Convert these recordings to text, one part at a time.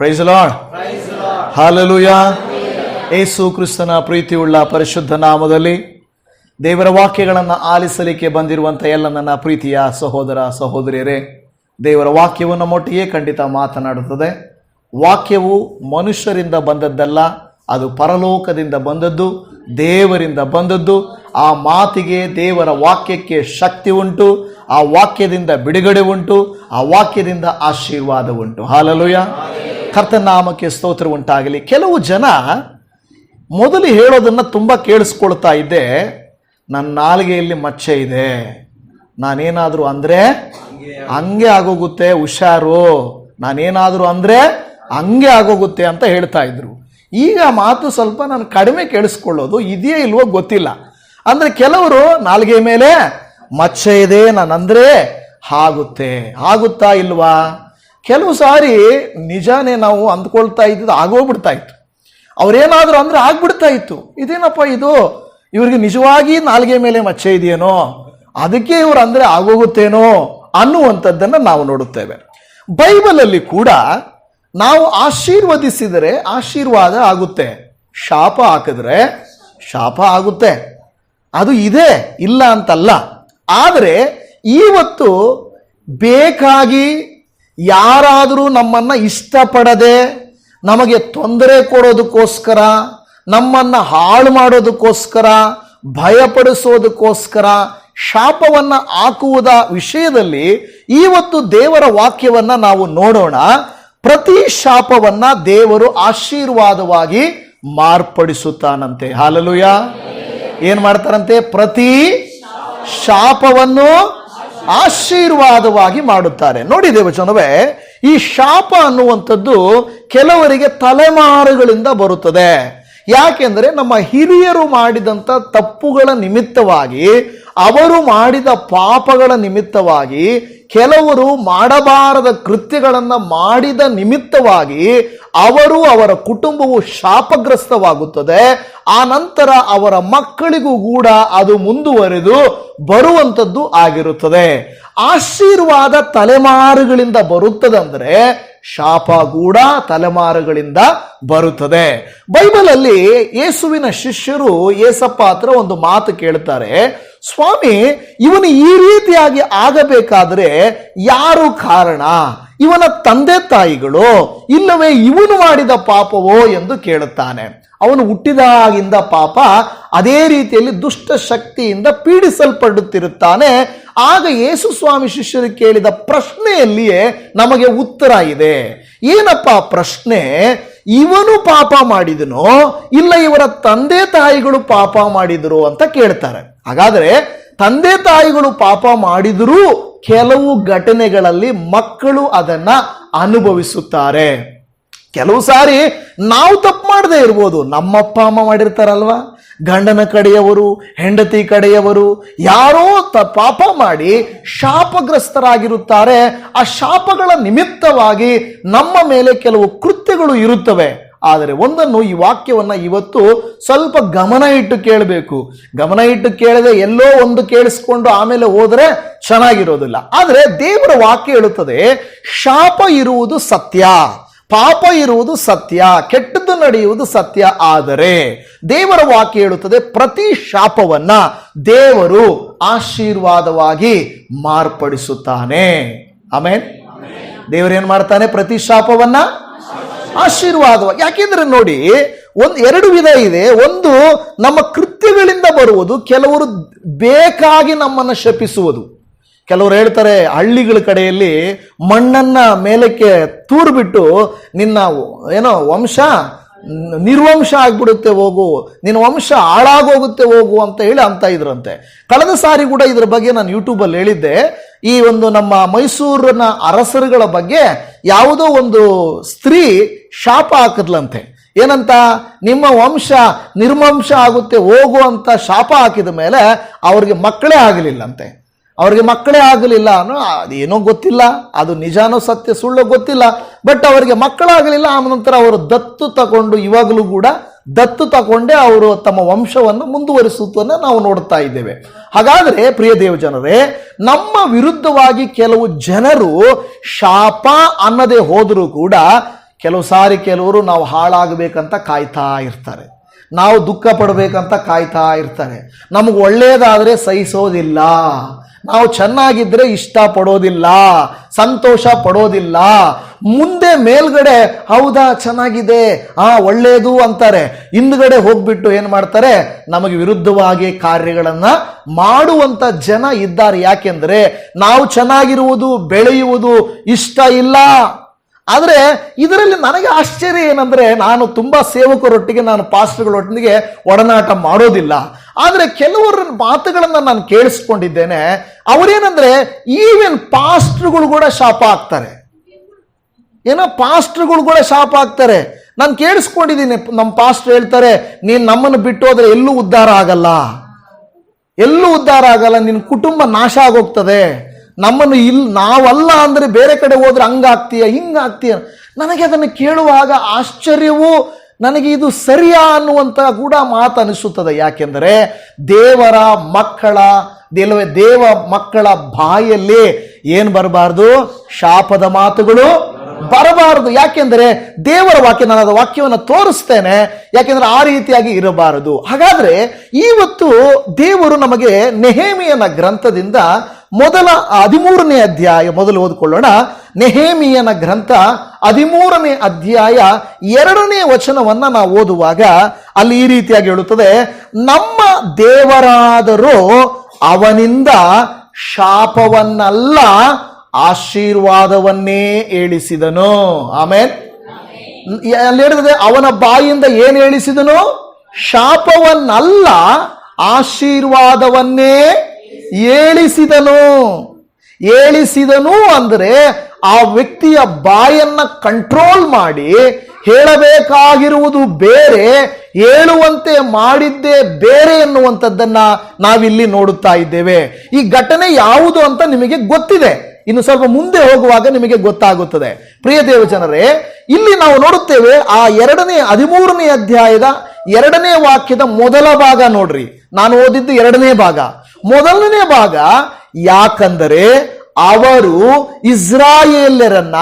Price lord. Hallelujah. ಯೇಸು ಕ್ರಿಸ್ತನ ಪ್ರೀತಿಯುಳ್ಳ ಪರಿಶುದ್ಧ ನಾಮದಲ್ಲಿ ದೇವರ ವಾಕ್ಯಗಳನ್ನು ಆಲಿಸಲಿಕ್ಕೆ ಬಂದಿರುವಂಥ ಎಲ್ಲ ನನ್ನ ಪ್ರೀತಿಯ ಸಹೋದರ ಸಹೋದರಿಯರೇ, ದೇವರ ವಾಕ್ಯವು ನಮ್ಮೊಟ್ಟಿಗೆ ಖಂಡಿತ ಮಾತನಾಡುತ್ತದೆ. ವಾಕ್ಯವು ಮನುಷ್ಯರಿಂದ ಬಂದದ್ದಲ್ಲ, ಅದು ಪರಲೋಕದಿಂದ ಬಂದದ್ದು, ದೇವರಿಂದ ಬಂದದ್ದು. ಆ ಮಾತಿಗೆ, ದೇವರ ವಾಕ್ಯಕ್ಕೆ ಶಕ್ತಿ ಉಂಟು. ಆ ವಾಕ್ಯದಿಂದ ಬಿಡುಗಡೆ ಉಂಟು. ಆ ವಾಕ್ಯದಿಂದ ಆಶೀರ್ವಾದ ಉಂಟು. ಹಲ್ಲೆಲೂಯಾ. ಕರ್ತನ ನಾಮಕ್ಕೆ ಸ್ತೋತ್ರ ಉಂಟಾಗಲಿ. ಕೆಲವು ಜನ ಮೊದಲು ಹೇಳೋದನ್ನು ತುಂಬ ಕೇಳಿಸ್ಕೊಳ್ತಾ ಇದ್ದೆ, ನನ್ನ ನಾಲಿಗೆಯಲ್ಲಿ ಮಚ್ಚೆ ಇದೆ, ನಾನೇನಾದರೂ ಅಂದರೆ ಹಂಗೆ ಆಗೋಗುತ್ತೆ, ಹುಷಾರು, ನಾನೇನಾದರೂ ಅಂದರೆ ಹಂಗೆ ಆಗೋಗುತ್ತೆ ಅಂತ ಹೇಳ್ತಾ ಇದ್ರು. ಈಗ ಮಾತು ಸ್ವಲ್ಪ ನಾನು ಕಡಿಮೆ ಕೇಳಿಸ್ಕೊಳ್ಳೋದು, ಇದೆಯೇ ಇಲ್ವೋ ಗೊತ್ತಿಲ್ಲ. ಅಂದರೆ ಕೆಲವರು ನಾಲಿಗೆ ಮೇಲೆ ಮಚ್ಚೆ ಇದೆ, ನಾನಂದರೆ ಆಗುತ್ತಾ ಇಲ್ವಾ? ಕೆಲವು ಸಾರಿ ನಿಜಾನೇ ನಾವು ಅಂದ್ಕೊಳ್ತಾ ಇದ್ದು ಆಗೋಗ್ಬಿಡ್ತಾ ಇತ್ತು. ಅವ್ರೇನಾದರೂ ಅಂದರೆ ಆಗ್ಬಿಡ್ತಾ ಇತ್ತು. ಇದೇನಪ್ಪ ಇದು, ಇವ್ರಿಗೆ ನಿಜವಾಗಿ ನಾಲಿಗೆ ಮೇಲೆ ಮಚ್ಚೆ ಇದೆಯೇನೋ, ಅದಕ್ಕೆ ಇವ್ರು ಅಂದರೆ ಆಗೋಗುತ್ತೇನೋ ಅನ್ನುವಂಥದ್ದನ್ನು ನಾವು ನೋಡುತ್ತೇವೆ. ಬೈಬಲಲ್ಲಿ ಕೂಡ ನಾವು ಆಶೀರ್ವದಿಸಿದರೆ ಆಶೀರ್ವಾದ ಆಗುತ್ತೆ, ಶಾಪ ಹಾಕಿದ್ರೆ ಶಾಪ ಆಗುತ್ತೆ. ಅದು ಇದೆ, ಇಲ್ಲ ಅಂತಲ್ಲ. ಆದರೆ ಇವತ್ತು ಬೇಕಾಗಿ ಯಾರಾದರೂ ನಮ್ಮನ್ನು ಇಷ್ಟಪಡದೆ, ನಮಗೆ ತೊಂದರೆ ಕೊಡೋದಕ್ಕೋಸ್ಕರ, ನಮ್ಮನ್ನು ಹಾಳು ಮಾಡೋದಕ್ಕೋಸ್ಕರ, ಭಯಪಡಿಸೋದಕ್ಕೋಸ್ಕರ ಶಾಪವನ್ನು ಹಾಕುವುದ ವಿಷಯದಲ್ಲಿ ಇವತ್ತು ದೇವರ ವಾಕ್ಯವನ್ನು ನಾವು ನೋಡೋಣ. ಪ್ರತಿ ಶಾಪವನ್ನ ದೇವರು ಆಶೀರ್ವಾದವಾಗಿ ಮಾರ್ಪಡಿಸುತ್ತಾನಂತೆ. ಹಲ್ಲೆಲೂಯಾ. ಏನ್ ಮಾಡ್ತಾರಂತೆ? ಪ್ರತಿ ಶಾಪವನ್ನು ಆಶೀರ್ವಾದವಾಗಿ ಮಾಡುತ್ತಾರೆ. ನೋಡಿ ದೇವಜನವೇ, ಈ ಶಾಪ ಅನ್ನುವಂಥದ್ದು ಕೆಲವರಿಗೆ ತಲೆಮಾರುಗಳಿಂದ ಬರುತ್ತದೆ. ಯಾಕೆಂದರೆ ನಮ್ಮ ಹಿರಿಯರು ಮಾಡಿದಂಥ ತಪ್ಪುಗಳ ನಿಮಿತ್ತವಾಗಿ, ಅವರು ಮಾಡಿದ ಪಾಪಗಳ ನಿಮಿತ್ತವಾಗಿ, ಕೆಲವರು ಮಾಡಬಾರದ ಕೃತ್ಯಗಳನ್ನು ಮಾಡಿದ ನಿಮಿತ್ತವಾಗಿ ಅವರು, ಅವರ ಕುಟುಂಬವು ಶಾಪಗ್ರಸ್ತವಾಗುತ್ತದೆ. ಆ ನಂತರ ಅವರ ಮಕ್ಕಳಿಗೂ ಕೂಡ ಅದು ಮುಂದುವರೆದು ಬರುವಂಥದ್ದು ಆಗಿರುತ್ತದೆ. ಆಶೀರ್ವಾದ ತಲೆಮಾರುಗಳಿಂದ ಬರುತ್ತದೆ ಅಂದರೆ ಶಾಪ ಕೂಡ ತಲೆಮಾರುಗಳಿಂದ ಬರುತ್ತದೆ. ಬೈಬಲಲ್ಲಿ ಯೇಸುವಿನ ಶಿಷ್ಯರು ಯೇಸಪ್ಪ ಹತ್ರ ಒಂದು ಮಾತು ಕೇಳ್ತಾರೆ, ಸ್ವಾಮಿ, ಇವನು ಈ ರೀತಿಯಾಗಿ ಆಗಬೇಕಾದ್ರೆ ಯಾರು ಕಾರಣ? ಇವನ ತಂದೆ ತಾಯಿಗಳು, ಇಲ್ಲವೇ ಇವನು ಮಾಡಿದ ಪಾಪವೋ ಎಂದು ಕೇಳುತ್ತಾನೆ. ಅವನು ಹುಟ್ಟಿದಾಗಿಂದ ಪಾಪ, ಅದೇ ರೀತಿಯಲ್ಲಿ ದುಷ್ಟ ಶಕ್ತಿಯಿಂದ ಪೀಡಿಸಲ್ಪಡುತ್ತಿರುತ್ತಾನೆ. ಆಗ ಯೇಸು ಸ್ವಾಮಿ ಶಿಷ್ಯರು ಕೇಳಿದ ಪ್ರಶ್ನೆಯಲ್ಲಿಯೇ ನಮಗೆ ಉತ್ತರ ಇದೆ. ಏನಪ್ಪ ಪ್ರಶ್ನೆ? ಇವನು ಪಾಪ ಮಾಡಿದನೋ ಇಲ್ಲ ಇವರ ತಂದೆ ತಾಯಿಗಳು ಪಾಪ ಮಾಡಿದರು ಅಂತ ಕೇಳ್ತಾರೆ. ಹಾಗಾದ್ರೆ ತಂದೆ ತಾಯಿಗಳು ಪಾಪ ಮಾಡಿದರೂ ಕೆಲವು ಘಟನೆಗಳಲ್ಲಿ ಮಕ್ಕಳು ಅದನ್ನ ಅನುಭವಿಸುತ್ತಾರೆ. ಕೆಲವು ಸಾರಿ ನಾವು ತಪ್ಪು ಮಾಡದೇ ಇರ್ಬೋದು, ನಮ್ಮಪ್ಪ ಅಮ್ಮ ಮಾಡಿರ್ತಾರಲ್ವಾ, ಗಂಡನ ಕಡೆಯವರು, ಹೆಂಡತಿ ಕಡೆಯವರು ಯಾರೋ ಪಾಪ ಮಾಡಿ ಶಾಪಗ್ರಸ್ತರಾಗಿರುತ್ತಾರೆ. ಆ ಶಾಪಗಳ ನಿಮಿತ್ತವಾಗಿ ನಮ್ಮ ಮೇಲೆ ಕೆಲವು ಕೃತ್ಯಗಳು ಇರುತ್ತವೆ. ಆದರೆ ಒಂದನ್ನು, ಈ ವಾಕ್ಯವನ್ನ ಇವತ್ತು ಸ್ವಲ್ಪ ಗಮನ ಇಟ್ಟು ಕೇಳಬೇಕು. ಗಮನ ಇಟ್ಟು ಕೇಳದೆ ಎಲ್ಲೋ ಒಂದು ಕೇಳಿಸ್ಕೊಂಡು ಆಮೇಲೆ ಹೋದರೆ ಚೆನ್ನಾಗಿರೋದಿಲ್ಲ. ಆದರೆ ದೇವರ ವಾಕ್ಯ ಹೇಳುತ್ತದೆ, ಶಾಪ ಇರುವುದು ಸತ್ಯ, ಪಾಪ ಇರುವುದು ಸತ್ಯ, ಕೆಟ್ಟದ್ದು ನಡೆಯುವುದು ಸತ್ಯ. ಆದರೆ ದೇವರ ವಾಕ್ಯ ಹೇಳುತ್ತದೆ, ಪ್ರತಿ ಶಾಪವನ್ನ ದೇವರು ಆಶೀರ್ವಾದವಾಗಿ ಮಾರ್ಪಡಿಸುತ್ತಾನೆ. ಆಮೆನ್. ದೇವರೇನ್ ಮಾಡ್ತಾನೆ? ಪ್ರತಿ ಶಾಪವನ್ನ ಆಶೀರ್ವಾದವಾಗಿ. ಯಾಕೆಂದ್ರೆ ನೋಡಿ, ಎರಡು ವಿಧ ಇದೆ. ಒಂದು ನಮ್ಮ ಕೃತ್ಯಗಳಿಂದ ಬರುವುದು, ಕೆಲವರು ಬೇಕಾಗಿ ನಮ್ಮನ್ನು ಶಪಿಸುವುದು. ಕೆಲವರು ಹೇಳ್ತಾರೆ, ಹಳ್ಳಿಗಳ ಕಡೆಯಲ್ಲಿ ಮಣ್ಣನ್ನ ಮೇಲಕ್ಕೆ ತೂರ್ಬಿಟ್ಟು ನಿನ್ನ ಏನೋ ವಂಶ ನಿರ್ವಂಶ ಆಗ್ಬಿಡುತ್ತೆ ಹೋಗು, ನಿನ್ನ ವಂಶ ಹಾಳಾಗೋಗುತ್ತೆ ಹೋಗು ಅಂತ ಹೇಳಿ ಅಂತ ಇದ್ರಂತೆ. ಕಳೆದ ಸಾರಿ ಕೂಡ ಇದ್ರ ಬಗ್ಗೆ ನಾನು ಯೂಟ್ಯೂಬಲ್ಲಿ ಹೇಳಿದ್ದೆ. ಈ ಒಂದು ನಮ್ಮ ಮೈಸೂರಿನ ಅರಸರುಗಳ ಬಗ್ಗೆ ಯಾವುದೋ ಒಂದು ಸ್ತ್ರೀ ಶಾಪ ಹಾಕಿದ್ಲಂತೆ. ಏನಂತ? ನಿಮ್ಮ ವಂಶ ನಿರ್ವಂಶ ಆಗುತ್ತೆ ಹೋಗು ಅಂತ ಶಾಪ ಹಾಕಿದ ಮೇಲೆ ಅವ್ರಿಗೆ ಮಕ್ಕಳೇ ಆಗಲಿಲ್ಲಂತೆ. ಅವ್ರಿಗೆ ಮಕ್ಕಳೇ ಆಗಲಿಲ್ಲ ಅನ್ನೋ ಅದೇನೋ ಗೊತ್ತಿಲ್ಲ, ಅದು ನಿಜಾನೋ ಸತ್ಯ ಸುಳ್ಳೋ ಗೊತ್ತಿಲ್ಲ. ಬಟ್ ಅವರಿಗೆ ಮಕ್ಕಳಾಗಲಿಲ್ಲ. ಆ ನಂತರ ಅವರು ದತ್ತು ತಗೊಂಡು, ಇವಾಗಲೂ ಕೂಡ ದತ್ತು ತಗೊಂಡೇ ಅವರು ತಮ್ಮ ವಂಶವನ್ನು ಮುಂದುವರಿಸುವುದನ್ನು ನಾವು ನೋಡ್ತಾ ಇದ್ದೇವೆ. ಹಾಗಾದರೆ ಪ್ರಿಯ ದೇವಜನರೇ, ನಮ್ಮ ವಿರುದ್ಧವಾಗಿ ಕೆಲವು ಜನರು ಶಾಪ ಅನ್ನದೇ ಹೋದರೂ ಕೂಡ ಕೆಲವು ಸಾರಿ ಕೆಲವರು ನಾವು ಹಾಳಾಗಬೇಕಂತ ಕಾಯ್ತಾ ಇರ್ತಾರೆ, ನಾವು ದುಃಖ ಪಡಬೇಕಂತ ಕಾಯ್ತಾ ಇರ್ತಾರೆ. ನಮಗೆ ಒಳ್ಳೇದಾದರೆ ಸಹಿಸೋದಿಲ್ಲ, ನಾವು ಚೆನ್ನಾಗಿದ್ರೆ ಇಷ್ಟ ಪಡೋದಿಲ್ಲ, ಸಂತೋಷ ಪಡೋದಿಲ್ಲ. ಮುಂದೆ ಮೇಲ್ಗಡೆ ಹೌದಾ ಚೆನ್ನಾಗಿದೆ ಒಳ್ಳೇದು ಅಂತಾರೆ, ಹಿಂದ್ಗಡೆ ಹೋಗ್ಬಿಟ್ಟು ಏನ್ ಮಾಡ್ತಾರೆ, ನಮಗೆ ವಿರುದ್ಧವಾಗಿ ಕಾರ್ಯಗಳನ್ನ ಮಾಡುವಂತ ಜನ ಇದ್ದಾರೆ. ಯಾಕೆಂದ್ರೆ ನಾವು ಚೆನ್ನಾಗಿರುವುದು ಬೆಳೆಯುವುದು ಇಷ್ಟ ಇಲ್ಲ. ಆದರೆ ಇದರಲ್ಲಿ ನನಗೆ ಆಶ್ಚರ್ಯ ಏನಂದ್ರೆ, ನಾನು ತುಂಬಾ ಸೇವಕರೊಟ್ಟಿಗೆ, ನಾನು ಪಾಸ್ಟರ್ಗಳೊಟ್ಟಿಗೆ ಒಡನಾಟ ಮಾಡೋದಿಲ್ಲ, ಆದರೆ ಕೆಲವರ ಮಾತುಗಳನ್ನ ನಾನು ಕೇಳಿಸ್ಕೊಂಡಿದ್ದೇನೆ. ಅವರೇನಂದ್ರೆ ಈವನ್ ಪಾಸ್ಟರ್ಗಳು ಕೂಡ ಶಾಪ ಆಗ್ತಾರೆ, ಪಾಸ್ಟರ್ಗಳು ಕೂಡ ಶಾಪ ಆಗ್ತಾರೆ. ನಾನು ಕೇಳಿಸ್ಕೊಂಡಿದ್ದೀನಿ, ನಮ್ಮ ಪಾಸ್ಟರ್ ಹೇಳ್ತಾರೆ, ನೀನ್ ನಮ್ಮನ್ನು ಬಿಟ್ಟು ಹೋದ್ರೆ ಎಲ್ಲೂ ಉದ್ಧಾರ ಆಗಲ್ಲ, ಎಲ್ಲೂ ಉದ್ಧಾರ ಆಗಲ್ಲ, ನಿನ್ನ ಕುಟುಂಬ ನಾಶ ಆಗೋಗ್ತದೆ, ನಮ್ಮನ್ನು ನಾವಲ್ಲ ಅಂದ್ರೆ ಬೇರೆ ಕಡೆ ಹೋದ್ರೆ ಹಂಗಾಗ್ತೀಯ ಹಿಂಗಾಗ್ತೀಯ. ನನಗೆ ಅದನ್ನು ಕೇಳುವಾಗ ಆಶ್ಚರ್ಯವೂ, ನನಗೆ ಇದು ಸರಿಯಾ ಅನ್ನುವಂತ ಕೂಡ ಮಾತು ಅನಿಸುತ್ತದೆ. ಯಾಕೆಂದರೆ ದೇವರ ಮಕ್ಕಳ ಬಾಯಲ್ಲಿ ಏನ್ ಬರಬಾರ್ದು, ಶಾಪದ ಮಾತುಗಳು ಬರಬಾರದು. ಯಾಕೆಂದ್ರೆ ದೇವರ ವಾಕ್ಯ, ನಾನು ಅದರ ವಾಕ್ಯವನ್ನು ತೋರಿಸ್ತೇನೆ, ಯಾಕೆಂದ್ರೆ ಆ ರೀತಿಯಾಗಿ ಇರಬಾರದು. ಹಾಗಾದ್ರೆ ಇವತ್ತು ದೇವರು ನಮಗೆ ನೆಹೆಮೀಯನ ಗ್ರಂಥದಿಂದ ಮೊದಲ 13ನೇ ಅಧ್ಯಾಯ ಮೊದಲು ಓದಿಕೊಳ್ಳೋಣ. ನೆಹೆಮೀಯನ ಗ್ರಂಥ 13ನೇ ಅಧ್ಯಾಯ 2ನೇ ವಚನವನ್ನ ನಾವು ಓದುವಾಗ ಅಲ್ಲಿ ಈ ರೀತಿಯಾಗಿ ಹೇಳುತ್ತದೆ, ನಮ್ಮ ದೇವರಾದರೂ ಅವನಿಂದ ಶಾಪವನ್ನಲ್ಲ ಆಶೀರ್ವಾದವನ್ನೇ ಹೇಳಿಸಿದನು. ಆಮೇಲೆ ಅಲ್ಲಿ ಹೇಳಿದ್ರೆ ಅವನ ಬಾಯಿಂದ ಏನು ಹೇಳಿಸಿದನು, ಶಾಪವನ್ನಲ್ಲ ಆಶೀರ್ವಾದವನ್ನೇ ಹೇಳಿಸಿದನು ಅಂದ್ರೆ ಆ ವ್ಯಕ್ತಿಯ ಬಾಯನ್ನ ಕಂಟ್ರೋಲ್ ಮಾಡಿ ಹೇಳಬೇಕಾಗಿರುವುದು ಬೇರೆ, ಹೇಳುವಂತೆ ಮಾಡಿದ್ದೇ ಬೇರೆ ಎನ್ನುವಂಥದ್ದನ್ನ ನಾವಿಲ್ಲಿ ನೋಡುತ್ತಾ ಇದ್ದೇವೆ. ಈ ಘಟನೆ ಯಾವುದು ಅಂತ ನಿಮಗೆ ಗೊತ್ತಿದೆ, ಇನ್ನು ಸ್ವಲ್ಪ ಮುಂದೆ ಹೋಗುವಾಗ ನಿಮಗೆ ಗೊತ್ತಾಗುತ್ತದೆ. ಪ್ರಿಯ ದೇವಜನರೇ, ಇಲ್ಲಿ ನಾವು ನೋಡುತ್ತೇವೆ ಆ 13ನೇ ಅಧ್ಯಾಯದ 2ನೇ ವಾಕ್ಯದ ಮೊದಲ ಭಾಗ ನೋಡ್ರಿ. ನಾನು ಓದಿದ್ದು 2ನೇ ಭಾಗ. ಮೊದಲನೇ ಭಾಗ, ಯಾಕಂದರೆ ಅವರು ಇಸ್ರಾಯೇಲ್ಯರನ್ನ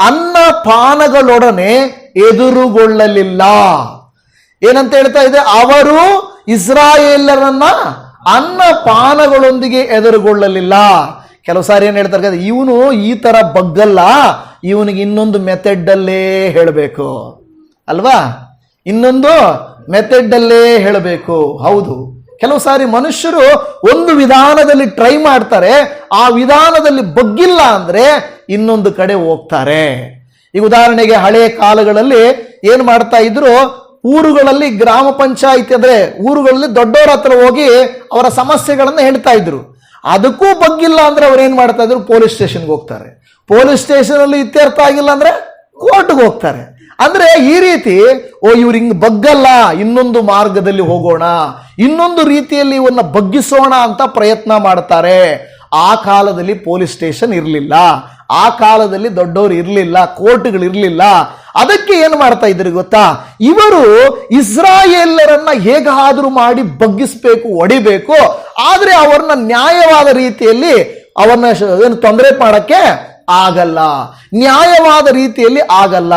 ಅನ್ನಪಾನಗಳೊಡನೆ ಎದುರುಗೊಳ್ಳಲಿಲ್ಲ. ಏನಂತ ಹೇಳ್ತಾ ಇದೆ, ಅವರು ಇಸ್ರಾಯೇಲ್ಯರನ್ನ ಅನ್ನಪಾನಗಳೊಂದಿಗೆ ಎದುರುಗೊಳ್ಳಲಿಲ್ಲ. ಕೆಲವು ಸಾರಿ ಏನ್ ಹೇಳ್ತಾರೆ, ಇವನು ಈ ತರ ಬಗ್ಗಲ್ಲ, ಇವನಿಗೆ ಇನ್ನೊಂದು ಮೆಥಡ್ ಅಲ್ಲೇ ಹೇಳಬೇಕು ಅಲ್ವಾ, ಇನ್ನೊಂದು ಮೆಥಡ್ ಅಲ್ಲೇ ಹೇಳಬೇಕು. ಹೌದು, ಕೆಲವು ಸಾರಿ ಮನುಷ್ಯರು ಒಂದು ವಿಧಾನದಲ್ಲಿ ಟ್ರೈ ಮಾಡ್ತಾರೆ, ಆ ವಿಧಾನದಲ್ಲಿ ಬಗ್ಗಿಲ್ಲ ಅಂದ್ರೆ ಇನ್ನೊಂದು ಕಡೆ ಹೋಗ್ತಾರೆ. ಈಗ ಉದಾಹರಣೆಗೆ ಹಳೆಯ ಕಾಲಗಳಲ್ಲಿ ಏನ್ ಮಾಡ್ತಾ ಇದ್ರು, ಊರುಗಳಲ್ಲಿ ಗ್ರಾಮ ಪಂಚಾಯಿತಿ ಅಂದ್ರೆ ಊರುಗಳಲ್ಲಿ ದೊಡ್ಡವರ ಹತ್ರ ಹೋಗಿ ಅವರ ಸಮಸ್ಯೆಗಳನ್ನ ಹೇಳ್ತಾ ಇದ್ರು. ಅದಕ್ಕೂ ಬಗ್ಗಿಲ್ಲ ಅಂದ್ರೆ ಅವ್ರು ಏನ್ ಮಾಡ್ತಾ ಇದ್ರು, ಪೊಲೀಸ್ ಸ್ಟೇಷನ್ಗೆ ಹೋಗ್ತಾರೆ. ಪೊಲೀಸ್ ಸ್ಟೇಷನ್ ಅಲ್ಲಿ ಇತ್ಯರ್ಥ ಆಗಿಲ್ಲ ಅಂದ್ರೆ ಕೋರ್ಟ್ಗೆ ಹೋಗ್ತಾರೆ. ಅಂದ್ರೆ ಈ ರೀತಿ ಇವ್ರು ಹಿಂಗ್ ಬಗ್ಗಲ್ಲ, ಇನ್ನೊಂದು ಮಾರ್ಗದಲ್ಲಿ ಹೋಗೋಣ, ಇನ್ನೊಂದು ರೀತಿಯಲ್ಲಿ ಇವನ್ನ ಬಗ್ಗಿಸೋಣ ಅಂತ ಪ್ರಯತ್ನ ಮಾಡ್ತಾರೆ. ಆ ಕಾಲದಲ್ಲಿ ಪೊಲೀಸ್ ಸ್ಟೇಷನ್ ಇರಲಿಲ್ಲ, ಆ ಕಾಲದಲ್ಲಿ ದೊಡ್ಡವರು ಇರಲಿಲ್ಲ, ಕೋರ್ಟ್ಗಳು ಇರಲಿಲ್ಲ. ಅದಕ್ಕೆ ಏನು ಮಾಡ್ತಾ ಇದ್ರು ಗೊತ್ತಾ, ಇವರು ಇಸ್ರಾಯೇಲರನ್ನ ಹೇಗಾದ್ರೂ ಮಾಡಿ ಬಗ್ಗಿಸ್ಬೇಕು, ಹೊಡಿಬೇಕು, ಆದ್ರೆ ಅವ್ರನ್ನ ನ್ಯಾಯವಾದ ರೀತಿಯಲ್ಲಿ ಅವನ್ನ ಏನು ತೊಂದರೆ ಮಾಡಕ್ಕೆ ಆಗಲ್ಲ, ನ್ಯಾಯವಾದ ರೀತಿಯಲ್ಲಿ ಆಗಲ್ಲ,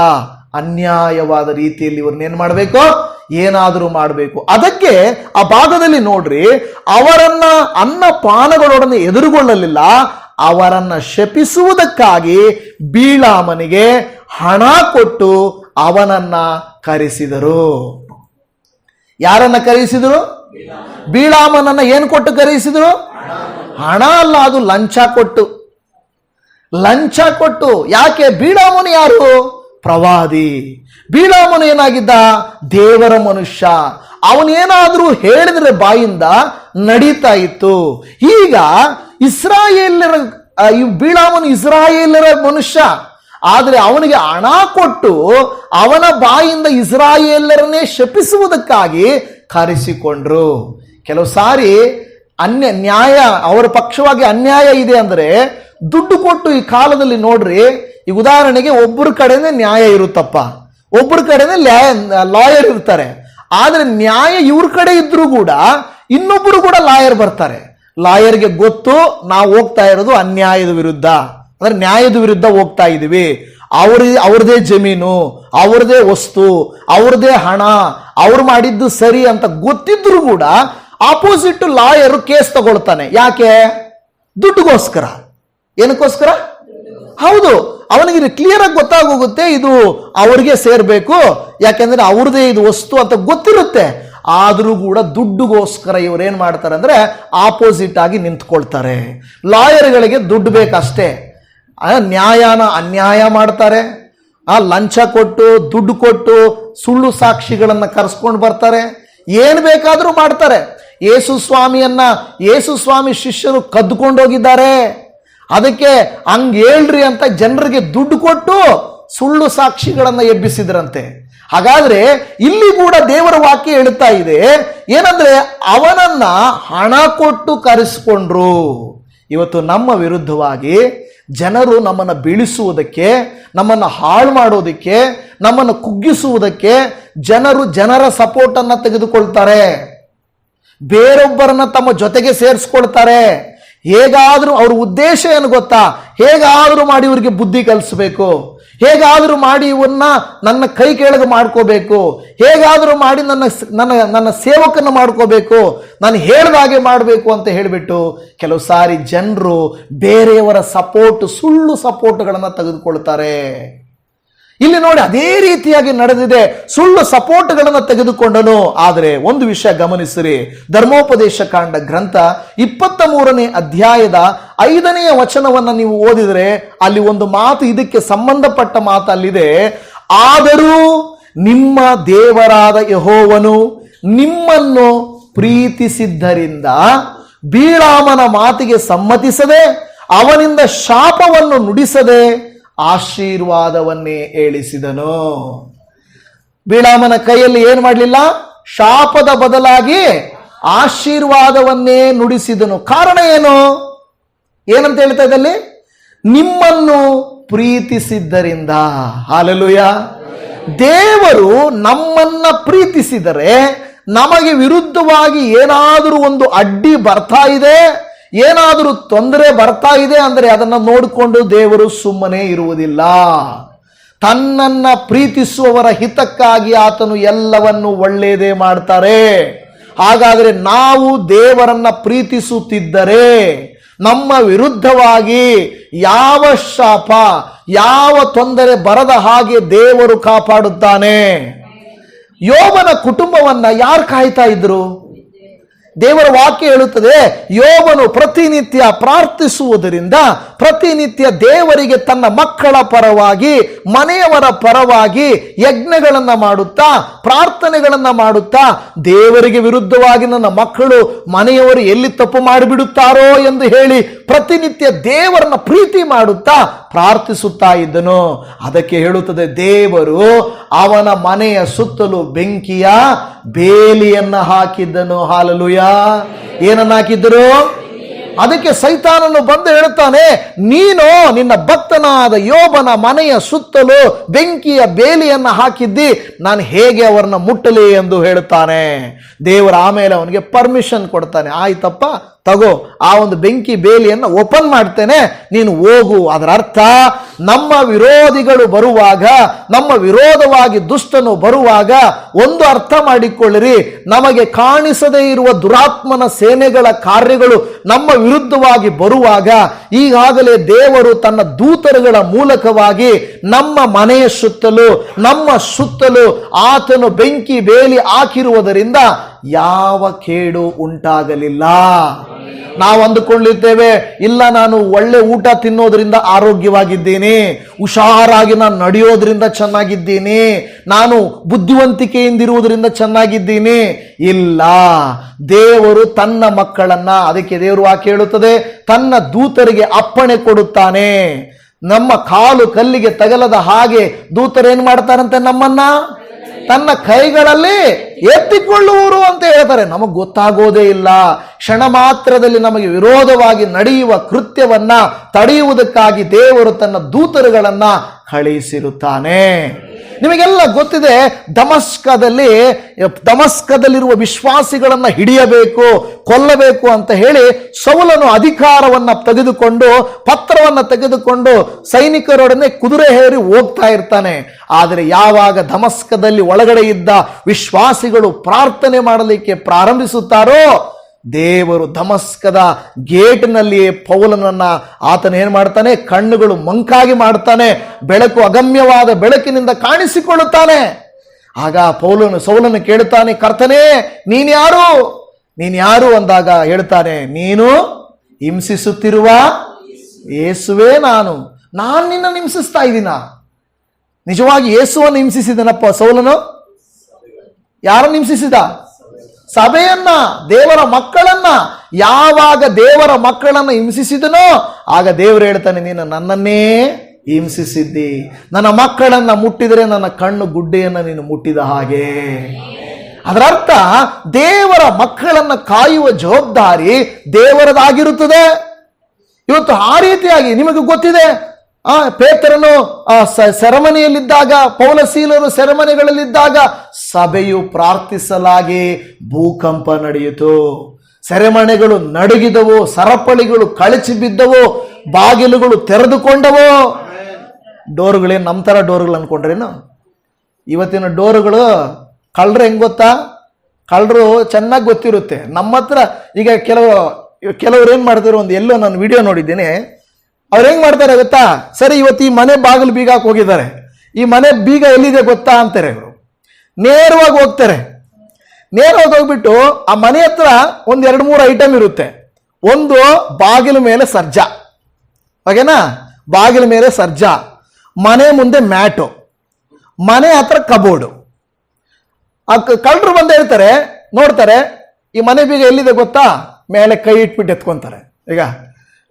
ಅನ್ಯಾಯವಾದ ರೀತಿಯಲ್ಲಿ ಇವ್ರನ್ನೇನ್ ಮಾಡಬೇಕು, ಏನಾದರೂ ಮಾಡಬೇಕು. ಅದಕ್ಕೆ ಆ ಭಾಗದಲ್ಲಿ ನೋಡ್ರಿ, ಅವರನ್ನ ಅನ್ನಪಾನಗಳೊಡನೆ ಎದುರುಗೊಳ್ಳಲಿಲ್ಲ, ಅವರನ್ನ ಶಪಿಸುವುದಕ್ಕಾಗಿ ಬೀಳಾಮನಿಗೆ ಹಣ ಕೊಟ್ಟು ಅವನನ್ನ ಕರೆಸಿದರು. ಯಾರನ್ನ ಕರೆಸಿದರು? ಬೀಳಾಮನನ್ನ ಏನು ಕೊಟ್ಟು ಕರೆಸಿದರು? ಹಣ ಅಲ್ಲ, ಅದು ಲಂಚ ಕೊಟ್ಟು. ಲಂಚ ಕೊಟ್ಟು. ಯಾಕೆ? ಬೀಳಾಮನು ಯಾರು? ಪ್ರವಾದಿ. ಬೀಳಾಮನು ಏನಾಗಿದ್ದ? ದೇವರ ಮನುಷ್ಯ. ಅವನೇನಾದ್ರೂ ಹೇಳಿದ್ರೆ ಬಾಯಿಂದ ನಡೀತಾ ಇತ್ತು. ಈಗ ಇಸ್ರಾಯೇಲರ ಬೀಳಾಮನು ಇಸ್ರಾಯೇಲರ ಮನುಷ್ಯ, ಆದ್ರೆ ಅವನಿಗೆ ಹಣ ಕೊಟ್ಟು ಅವನ ಬಾಯಿಂದ ಇಸ್ರಾಯೇಲರನ್ನೇ ಶಪಿಸುವುದಕ್ಕಾಗಿ ಕರೆಸಿಕೊಂಡ್ರು. ಕೆಲವು ಸಾರಿ ನ್ಯಾಯ ಅವರ ಪಕ್ಷವಾಗಿ ಅನ್ಯಾಯ ಇದೆ ಅಂದ್ರೆ ದುಡ್ಡು ಕೊಟ್ಟು, ಈ ಕಾಲದಲ್ಲಿ ನೋಡ್ರಿ, ಈಗ ಉದಾಹರಣೆಗೆ ಒಬ್ಬರ ಕಡೆನೇ ನ್ಯಾಯ ಇರುತ್ತಪ್ಪ, ಒಬ್ಬರ ಕಡೆನೇ ಲಾಯರ್ ಇರ್ತಾರೆ. ಆದ್ರೆ ನ್ಯಾಯ ಇವ್ರ ಕಡೆ ಇದ್ರೂ ಕೂಡ ಇನ್ನೊಬ್ಬರು ಕೂಡ ಲಾಯರ್ ಬರ್ತಾರೆ. ಲಾಯರ್ಗೆ ಗೊತ್ತು ನಾವು ಹೋಗ್ತಾ ಇರೋದು ಅನ್ಯಾಯದ ವಿರುದ್ಧ, ಅಂದ್ರೆ ನ್ಯಾಯದ ವಿರುದ್ಧ ಹೋಗ್ತಾ ಇದೀವಿ. ಅವ್ರದೇ ಜಮೀನು, ಅವ್ರದೇ ವಸ್ತು, ಅವ್ರದೇ ಹಣ, ಅವ್ರು ಮಾಡಿದ್ದು ಸರಿ ಅಂತ ಗೊತ್ತಿದ್ರು ಕೂಡ ಆಪೋಸಿಟ್ ಲಾಯರ್ ಕೇಸ್ ತಗೊಳ್ತಾನೆ. ಯಾಕೆ? ದುಡ್ಡುಗೋಸ್ಕರ. ಏನಕ್ಕೋಸ್ಕರ? ಹೌದು, ಅವನಿಗೆ ಕ್ಲಿಯರ್ ಆಗಿ ಗೊತ್ತಾಗೋಗುತ್ತೆ ಇದು ಅವ್ರಿಗೆ ಸೇರ್ಬೇಕು, ಯಾಕೆಂದ್ರೆ ಅವ್ರದೇ ಇದು ವಸ್ತು ಅಂತ ಗೊತ್ತಿರುತ್ತೆ. ಆದರೂ ಕೂಡ ದುಡ್ಡುಗೋಸ್ಕರ ಇವ್ರೇನ್ ಮಾಡ್ತಾರೆ ಅಂದ್ರೆ ಆಪೋಸಿಟ್ ಆಗಿ ನಿಂತ್ಕೊಳ್ತಾರೆ. ಲಾಯರ್ಗಳಿಗೆ ದುಡ್ಡು ಬೇಕಷ್ಟೇ, ನ್ಯಾಯನ ಅನ್ಯಾಯ ಮಾಡ್ತಾರೆ. ಲಂಚ ಕೊಟ್ಟು ದುಡ್ಡು ಕೊಟ್ಟು ಸುಳ್ಳು ಸಾಕ್ಷಿಗಳನ್ನ ಕರೆಸ್ಕೊಂಡು ಬರ್ತಾರೆ, ಏನ್ ಬೇಕಾದ್ರೂ ಮಾಡ್ತಾರೆ. ಯೇಸು ಸ್ವಾಮಿ ಶಿಷ್ಯರು ಕದ್ದುಕೊಂಡೋಗಿದ್ದಾರೆ, ಅದಕ್ಕೆ ಹಂಗ್ ಹೇಳ್ರಿ ಅಂತ ಜನರಿಗೆ ದುಡ್ಡು ಕೊಟ್ಟು ಸುಳ್ಳು ಸಾಕ್ಷಿಗಳನ್ನ ಎಬ್ಬಿಸಿದ್ರಂತೆ. ಹಾಗಾದ್ರೆ ಇಲ್ಲಿ ಕೂಡ ದೇವರ ವಾಕ್ಯ ಹೇಳ್ತಾ ಇದೆ ಏನಂದ್ರೆ ಅವನನ್ನ ಹಣ ಕೊಟ್ಟು ಕರೆಸಿಕೊಂಡ್ರು. ಇವತ್ತು ನಮ್ಮ ವಿರುದ್ಧವಾಗಿ ಜನರು ನಮ್ಮನ್ನು ಬೀಳಿಸುವುದಕ್ಕೆ, ನಮ್ಮನ್ನು ಹಾಳು ಮಾಡೋದಕ್ಕೆ, ನಮ್ಮನ್ನು ಕುಗ್ಗಿಸುವುದಕ್ಕೆ ಜನರ ಸಪೋರ್ಟ್ ಅನ್ನ ತೆಗೆದುಕೊಳ್ತಾರೆ, ಬೇರೊಬ್ಬರನ್ನ ತಮ್ಮ ಜೊತೆಗೆ ಸೇರಿಸ್ಕೊಳ್ತಾರೆ. ಹೇಗಾದ್ರೂ ಅವ್ರ ಉದ್ದೇಶ ಏನು ಗೊತ್ತಾ? ಹೇಗಾದ್ರೂ ಮಾಡಿ ಇವ್ರಿಗೆ ಬುದ್ಧಿ ಕಲಿಸ್ಬೇಕು, ಹೇಗಾದ್ರೂ ಮಾಡಿ ಇವನ್ನ ನನ್ನ ಕೈ ಕೆಳಗೆ ಮಾಡ್ಕೋಬೇಕು, ಹೇಗಾದ್ರೂ ಮಾಡಿ ನನ್ನ ಸೇವಕನ ಮಾಡ್ಕೋಬೇಕು, ನಾನು ಹೇಳ್ದಾಗೆ ಮಾಡಬೇಕು ಅಂತ ಹೇಳಿಬಿಟ್ಟು ಕೆಲವು ಸಾರಿ ಜನರು ಬೇರೆಯವರ ಸುಳ್ಳು ಸಪೋರ್ಟ್ಗಳನ್ನು ತೆಗೆದುಕೊಳ್ತಾರೆ. ಇಲ್ಲಿ ನೋಡಿ ಅದೇ ರೀತಿಯಾಗಿ ನಡೆದಿದೆ. ಸುಳ್ಳು ಸಪೋರ್ಟ್ಗಳನ್ನು ತೆಗೆದುಕೊಂಡನು. ಆದರೆ ಒಂದು ವಿಷಯ ಗಮನಿಸಿರಿ, ಧರ್ಮೋಪದೇಶ ಕಾಂಡ ಗ್ರಂಥ 23ನೇ ಅಧ್ಯಾಯದ 5ನೇ ವಚನವನ್ನ ನೀವು ಓದಿದರೆ ಅಲ್ಲಿ ಒಂದು ಮಾತು, ಇದಕ್ಕೆ ಸಂಬಂಧಪಟ್ಟ ಮಾತು ಅಲ್ಲಿದೆ. ಆದರೂ ನಿಮ್ಮ ದೇವರಾದ ಯೆಹೋವನು ನಿಮ್ಮನ್ನು ಪ್ರೀತಿಸಿದ್ದರಿಂದ ಬೀಳಾಮನ ಮಾತಿಗೆ ಸಮ್ಮತಿಸದೆ ಅವನಿಂದ ಶಾಪವನ್ನು ನುಡಿಸದೆ ಆಶೀರ್ವಾದವನ್ನೇ ಹೇಳಿಸಿದನು. ಬೀಳಾಮನ ಕೈಯಲ್ಲಿ ಏನ್ ಮಾಡಲಿಲ್ಲ? ಶಾಪದ ಬದಲಾಗಿ ಆಶೀರ್ವಾದವನ್ನೇ ನುಡಿಸಿದನು. ಕಾರಣ ಏನು? ಏನಂತ ಹೇಳ್ತಾ ಇದ್ದಲ್ಲಿ? ನಿಮ್ಮನ್ನು ಪ್ರೀತಿಸಿದ್ದರಿಂದ. ಹಲ್ಲೆಲೂಯಾ. ದೇವರು ನಮ್ಮನ್ನ ಪ್ರೀತಿಸಿದರೆ ನಮಗೆ ವಿರುದ್ಧವಾಗಿ ಏನಾದರೂ ಒಂದು ಅಡ್ಡಿ ಬರ್ತಾ ಇದೆ, ಏನಾದರೂ ತೊಂದರೆ ಬರ್ತಾ ಇದೆ ಅಂದ್ರೆ ಅದನ್ನ ನೋಡಿಕೊಂಡು ದೇವರು ಸುಮ್ಮನೆ ಇರುವುದಿಲ್ಲ. ತನ್ನನ್ನ ಪ್ರೀತಿಸುವವರ ಹಿತಕ್ಕಾಗಿ ಆತನು ಎಲ್ಲವನ್ನು ಒಳ್ಳೆಯದೇ ಮಾಡ್ತಾರೆ. ಹಾಗಾದರೆ ನಾವು ದೇವರನ್ನ ಪ್ರೀತಿಸುತ್ತಿದ್ದರೆ ನಮ್ಮ ವಿರುದ್ಧವಾಗಿ ಯಾವ ಶಾಪ, ಯಾವ ತೊಂದರೆ ಬರದ ಹಾಗೆ ದೇವರು ಕಾಪಾಡುತ್ತಾನೆ. ಯೋಬನ ಕುಟುಂಬವನ್ನ ಯಾರು ಕಾಯ್ತಾ ಇದ್ರು? ದೇವರ ವಾಕ್ಯ ಹೇಳುತ್ತದೆ, ಯೋಬನು ಪ್ರತಿನಿತ್ಯ ಪ್ರಾರ್ಥಿಸುವುದರಿಂದ, ಪ್ರತಿನಿತ್ಯ ದೇವರಿಗೆ ತನ್ನ ಮಕ್ಕಳ ಪರವಾಗಿ, ಮನೆಯವರ ಪರವಾಗಿ ಯಜ್ಞಗಳನ್ನ ಮಾಡುತ್ತಾ, ಪ್ರಾರ್ಥನೆಗಳನ್ನ ಮಾಡುತ್ತಾ, ದೇವರಿಗೆ ವಿರುದ್ಧವಾಗಿ ನನ್ನ ಮಕ್ಕಳು, ಮನೆಯವರು ಎಲ್ಲಿ ತಪ್ಪು ಮಾಡಿಬಿಡುತ್ತಾರೋ ಎಂದು ಹೇಳಿ ಪ್ರತಿನಿತ್ಯ ದೇವರನ್ನ ಪ್ರೀತಿ ಮಾಡುತ್ತಾ ಪ್ರಾರ್ಥಿಸುತ್ತಾ ಇದ್ದನು. ಅದಕ್ಕೆ ಹೇಳುತ್ತದೆ, ದೇವರು ಅವನ ಮನೆಯ ಸುತ್ತಲೂ ಬೆಂಕಿಯ ಬೇಲಿಯನ್ನ ಹಾಕಿದ್ದನು. ಹಲ್ಲೆಲೂಯಾ. ಏನನ್ನ ಹಾಕಿದ್ದರು? ಅದಕ್ಕೆ ಸೈತಾನನು ಬಂದು ಹೇಳುತ್ತಾನೆ, ನೀನು ನಿನ್ನ ಭಕ್ತನಾದ ಯೋಬನ ಮನೆಯ ಸುತ್ತಲೂ ಬೆಂಕಿಯ ಬೇಲಿಯನ್ನ ಹಾಕಿದ್ದಿ, ನಾನು ಹೇಗೆ ಅವರನ್ನ ಮುಟ್ಟಲಿ ಎಂದು ಹೇಳುತ್ತಾನೆ. ದೇವರ ಆಮೇಲೆ ಅವನಿಗೆ ಪರ್ಮಿಷನ್ ಕೊಡ್ತಾನೆ. ಆಯ್ತಪ್ಪ, ತಗೋ, ಆ ಒಂದು ಬೆಂಕಿ ಬೇಲಿಯನ್ನು ಓಪನ್ ಮಾಡ್ತೇನೆ, ನೀನು ಹೋಗು. ಅದರ ಅರ್ಥ, ನಮ್ಮ ವಿರೋಧಿಗಳು ಬರುವಾಗ, ನಮ್ಮ ವಿರೋಧವಾಗಿ ದುಷ್ಟನು ಬರುವಾಗ ಒಂದು ಅರ್ಥ ಮಾಡಿಕೊಳ್ಳಿರಿ, ನಮಗೆ ಕಾಣಿಸದೇ ಇರುವ ದುರಾತ್ಮನ ಸೇನೆಗಳ ಕಾರ್ಯಗಳು ನಮ್ಮ ವಿರುದ್ಧವಾಗಿ ಬರುವಾಗ ಈಗಾಗಲೇ ದೇವರು ತನ್ನ ದೂತರುಗಳ ಮೂಲಕವಾಗಿ ನಮ್ಮ ಮನೆಯ ಸುತ್ತಲೂ, ನಮ್ಮ ಸುತ್ತಲೂ ಆತನು ಬೆಂಕಿ ಬೇಲಿ ಹಾಕಿರುವುದರಿಂದ ಯಾವ ಕೇಡು ಉಂಟಾಗಲಿಲ್ಲ. ನಾವು ಅಂದುಕೊಳ್ಳಿದ್ದೇವೆ, ಇಲ್ಲ ನಾನು ಒಳ್ಳೆ ಊಟ ತಿನ್ನೋದ್ರಿಂದ ಆರೋಗ್ಯವಾಗಿದ್ದೀನಿ, ಹುಷಾರಾಗಿ ನಾನು ನಡೆಯೋದ್ರಿಂದ ಚೆನ್ನಾಗಿದ್ದೀನಿ, ನಾನು ಬುದ್ಧಿವಂತಿಕೆಯಿಂದಿರುವುದರಿಂದ ಚೆನ್ನಾಗಿದ್ದೀನಿ. ಇಲ್ಲ, ದೇವರು ತನ್ನ ಮಕ್ಕಳನ್ನ, ಅದಕ್ಕೆ ದೇವರು ವಾಕ್ಯ ಹೇಳುತ್ತದೆ, ತನ್ನ ದೂತರಿಗೆ ಅಪ್ಪಣೆ ಕೊಡುತ್ತಾನೆ. ನಮ್ಮ ಕಾಲು ಕಲ್ಲಿಗೆ ತಗಲದ ಹಾಗೆ ದೂತರೇನ್ ಮಾಡ್ತಾರಂತೆ? ನಮ್ಮನ್ನ ತನ್ನ ಕೈಗಳಲ್ಲಿ ಎತ್ತಿಕೊಳ್ಳುವರು ಅಂತ ಹೇಳ್ತಾರೆ. ನಮಗೆ ಗೊತ್ತಾಗೋದೇ ಇಲ್ಲ. ಕ್ಷಣ ಮಾತ್ರದಲ್ಲಿ ನಮಗೆ ವಿರೋಧವಾಗಿ ನಡೆಯುವ ಕೃತ್ಯವನ್ನ ತಡೆಯುವುದಕ್ಕಾಗಿ ದೇವರು ತನ್ನ ದೂತರುಗಳನ್ನ ಕಳುಹಿಸಿರುತ್ತಾನೆ. ನಿಮಗೆಲ್ಲ ಗೊತ್ತಿದೆ, ದಮಸ್ಕದಲ್ಲಿರುವ ವಿಶ್ವಾಸಿಗಳನ್ನ ಹಿಡಿಯಬೇಕು, ಕೊಲ್ಲಬೇಕು ಅಂತ ಹೇಳಿ ಸೌಲನು ಅಧಿಕಾರವನ್ನ ತೆಗೆದುಕೊಂಡು, ಪತ್ರವನ್ನ ತೆಗೆದುಕೊಂಡು ಸೈನಿಕರೊಡನೆ ಕುದುರೆ ಹೇರಿ ಹೋಗ್ತಾ ಇರ್ತಾನೆ. ಆದರೆ ಯಾವಾಗ ದಮಸ್ಕದಲ್ಲಿ ಒಳಗಡೆ ಇದ್ದ ವಿಶ್ವಾಸಿಗಳು ಪ್ರಾರ್ಥನೆ ಮಾಡಲಿಕ್ಕೆ ಪ್ರಾರಂಭಿಸುತ್ತಾರೋ, ದೇವರು ದಮಸ್ಕದ ಗೇಟ್ನಲ್ಲಿಯೇ ಪೌಲನನ್ನ ಆತನ ಏನ್ ಮಾಡ್ತಾನೆ, ಕಣ್ಣುಗಳು ಮಂಕಾಗಿ ಮಾಡ್ತಾನೆ, ಬೆಳಕು ಅಗಮ್ಯವಾದ ಬೆಳಕಿನಿಂದ ಕಾಣಿಸಿಕೊಳ್ಳುತ್ತಾನೆ. ಆಗ ಸೌಲನು ಕೇಳುತ್ತಾನೆ, ಕರ್ತನೇ ನೀನ್ ಯಾರು ಅಂದಾಗ ಹೇಳ್ತಾನೆ, ನೀನು ಹಿಂಸಿಸುತ್ತಿರುವ ಯೇಸುವೇ ನಾನು ನಿನ್ನ ಹಿಂಸಿಸ್ತಾ ಇದ್ದೀನ. ನಿಜವಾಗಿ ಯೇಸುವನ್ನು ಹಿಂಸಿಸಿದನಪ್ಪ ಸೌಲನು. ಯಾರನ್ನು ಹಿಂಸಿಸಿದ? ಸಭೆಯನ್ನ, ದೇವರ ಮಕ್ಕಳನ್ನ. ಯಾವಾಗ ದೇವರ ಮಕ್ಕಳನ್ನ ಹಿಂಸಿಸಿದನೋ ಆಗ ದೇವರು ಹೇಳ್ತಾನೆ, ನೀನು ನನ್ನನ್ನೇ ಹಿಂಸಿಸಿದ್ದಿ. ನನ್ನ ಮಕ್ಕಳನ್ನ ಮುಟ್ಟಿದರೆ ನನ್ನ ಕಣ್ಣು ಗುಡ್ಡೆಯನ್ನ ನೀನು ಮುಟ್ಟಿದ ಹಾಗೆ. ಅದರ ಅರ್ಥ ದೇವರ ಮಕ್ಕಳನ್ನ ಕಾಯುವ ಜವಾಬ್ದಾರಿ ದೇವರದಾಗಿರುತ್ತದೆ. ಇವತ್ತು ಆ ರೀತಿಯಾಗಿ ನಿಮಗೆ ಗೊತ್ತಿದೆ, ಪೇತ್ರನು ಸೆರೆಮನೆಯಲ್ಲಿದ್ದಾಗ, ಪೌಲಸೀಲರು ಸೆರೆಮನೆಗಳಲ್ಲಿದ್ದಾಗ ಸಭೆಯು ಪ್ರಾರ್ಥಿಸಲಾಗಿ ಭೂಕಂಪ ನಡೆಯಿತು. ಸೆರೆಮನೆಗಳು ನಡುಗಿದವು, ಸರಪಳಿಗಳು ಕಳಚಿ ಬಿದ್ದವು, ಬಾಗಿಲುಗಳು ತೆರೆದುಕೊಂಡವು. ಡೋರ್ಗಳೇನು ನಮ್ಮ ಥರ ಡೋರ್ಗಳು ಅನ್ಕೊಂಡ್ರೇನು? ಇವತ್ತಿನ ಡೋರ್ಗಳು ಕಳ್ಳರು ಹೆಂಗ್ ಗೊತ್ತಾ? ಕಳ್ಳರು ಚೆನ್ನಾಗಿ ಗೊತ್ತಿರುತ್ತೆ. ನಮ್ಮ ಹತ್ರ ಈಗ ಕೆಲವರು ಏನ್ ಮಾಡ್ತಾರೆ, ಒಂದು ಎಲ್ಲೋ ನಾನು ವಿಡಿಯೋ ನೋಡಿದ್ದೇನೆ, ಅವ್ರು ಹೆಂಗ್ ಮಾಡ್ತಾರೆ ಗೊತ್ತಾ? ಸರಿ, ಇವತ್ತು ಈ ಮನೆ ಬಾಗಿಲು ಬೀಗ ಹೋಗಿದ್ದಾರೆ, ಈ ಮನೆ ಬೀಗ ಎಲ್ಲಿದೆ ಗೊತ್ತಾ ಅಂತಾರೆ. ಅವರು ನೇರವಾಗಿ ಹೋಗ್ತಾರೆ. ನೇರವಾಗಿ ಹೋಗ್ಬಿಟ್ಟು ಆ ಮನೆ ಹತ್ರ ಒಂದ್ 2-3 ಐಟಮ್ ಇರುತ್ತೆ. ಒಂದು ಬಾಗಿಲ ಮೇಲೆ ಸರ್ಜಾ, ಹಾಗೇನಾ? ಬಾಗಿಲ ಮೇಲೆ ಸರ್ಜಾ, ಮನೆ ಮುಂದೆ ಮ್ಯಾಟು, ಮನೆ ಹತ್ರ ಕಬೋರ್ಡು. ಆ ಕಳ್ಳರು ಬಂದು ಹೇಳ್ತಾರೆ, ನೋಡ್ತಾರೆ, ಈ ಮನೆ ಬೀಗ ಎಲ್ಲಿದೆ ಗೊತ್ತಾ? ಮೇಲೆ ಕೈ ಇಟ್ಬಿಟ್ಟು ಎತ್ಕೊಂತಾರೆ. ಈಗ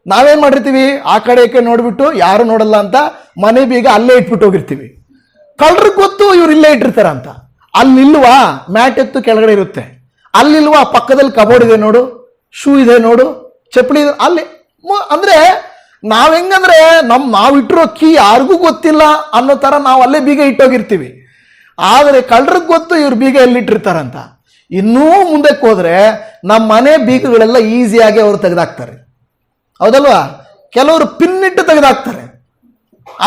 ನಾವೇನ್ ಮಾಡಿರ್ತೀವಿ, ಆ ಕಡೆ ನೋಡ್ಬಿಟ್ಟು ಯಾರು ನೋಡಲ್ಲ ಅಂತ ಮನೆ ಬೀಗ ಅಲ್ಲೇ ಇಟ್ಬಿಟ್ಟು ಹೋಗಿರ್ತೀವಿ. ಕಳ್ಳರಿಗೆ ಗೊತ್ತು ಇವ್ರು ಇಲ್ಲೇ ಇಟ್ಟಿರ್ತಾರ ಅಂತ. ಅಲ್ಲಿಲ್ವಾ? ಮ್ಯಾಟ್ ಎತ್ತು ಕೆಳಗಡೆ ಇರುತ್ತೆ. ಅಲ್ಲಿಲ್ವಾ? ಪಕ್ಕದಲ್ಲಿ ಕಬೋರ್ಡ್ ಇದೆ ನೋಡು, ಶೂ ಇದೆ ನೋಡು, ಚಪ್ಪಲಿ ಇದೆ ಅಲ್ಲಿ. ಅಂದ್ರೆ ನಾವ್ ಹೆಂಗಂದ್ರೆ ನಾವ್ ಇಟ್ಟಿರೋ ಕೀ ಯಾರಿಗೂ ಗೊತ್ತಿಲ್ಲ ಅನ್ನೋ ತರ ನಾವು ಅಲ್ಲೇ ಬೀಗ ಇಟ್ಟೋಗಿರ್ತೀವಿ. ಆದ್ರೆ ಕಳ್ಳರಿಗೆ ಗೊತ್ತು ಇವ್ರು ಬೀಗ ಎಲ್ಲಿಟ್ಟಿರ್ತಾರಂತ. ಇನ್ನೂ ಮುಂದಕ್ಕೆ ಹೋದ್ರೆ ನಮ್ಮ ಮನೆ ಬೀಗಗಳೆಲ್ಲ ಈಸಿಯಾಗಿ ಅವರು ತೆಗೆದಾಕ್ತಾರೆ, ಹೌದಲ್ವಾ? ಕೆಲವರು ಪಿನ್ನಿಟ್ಟು ತೆಗೆದಾಕ್ತಾರೆ.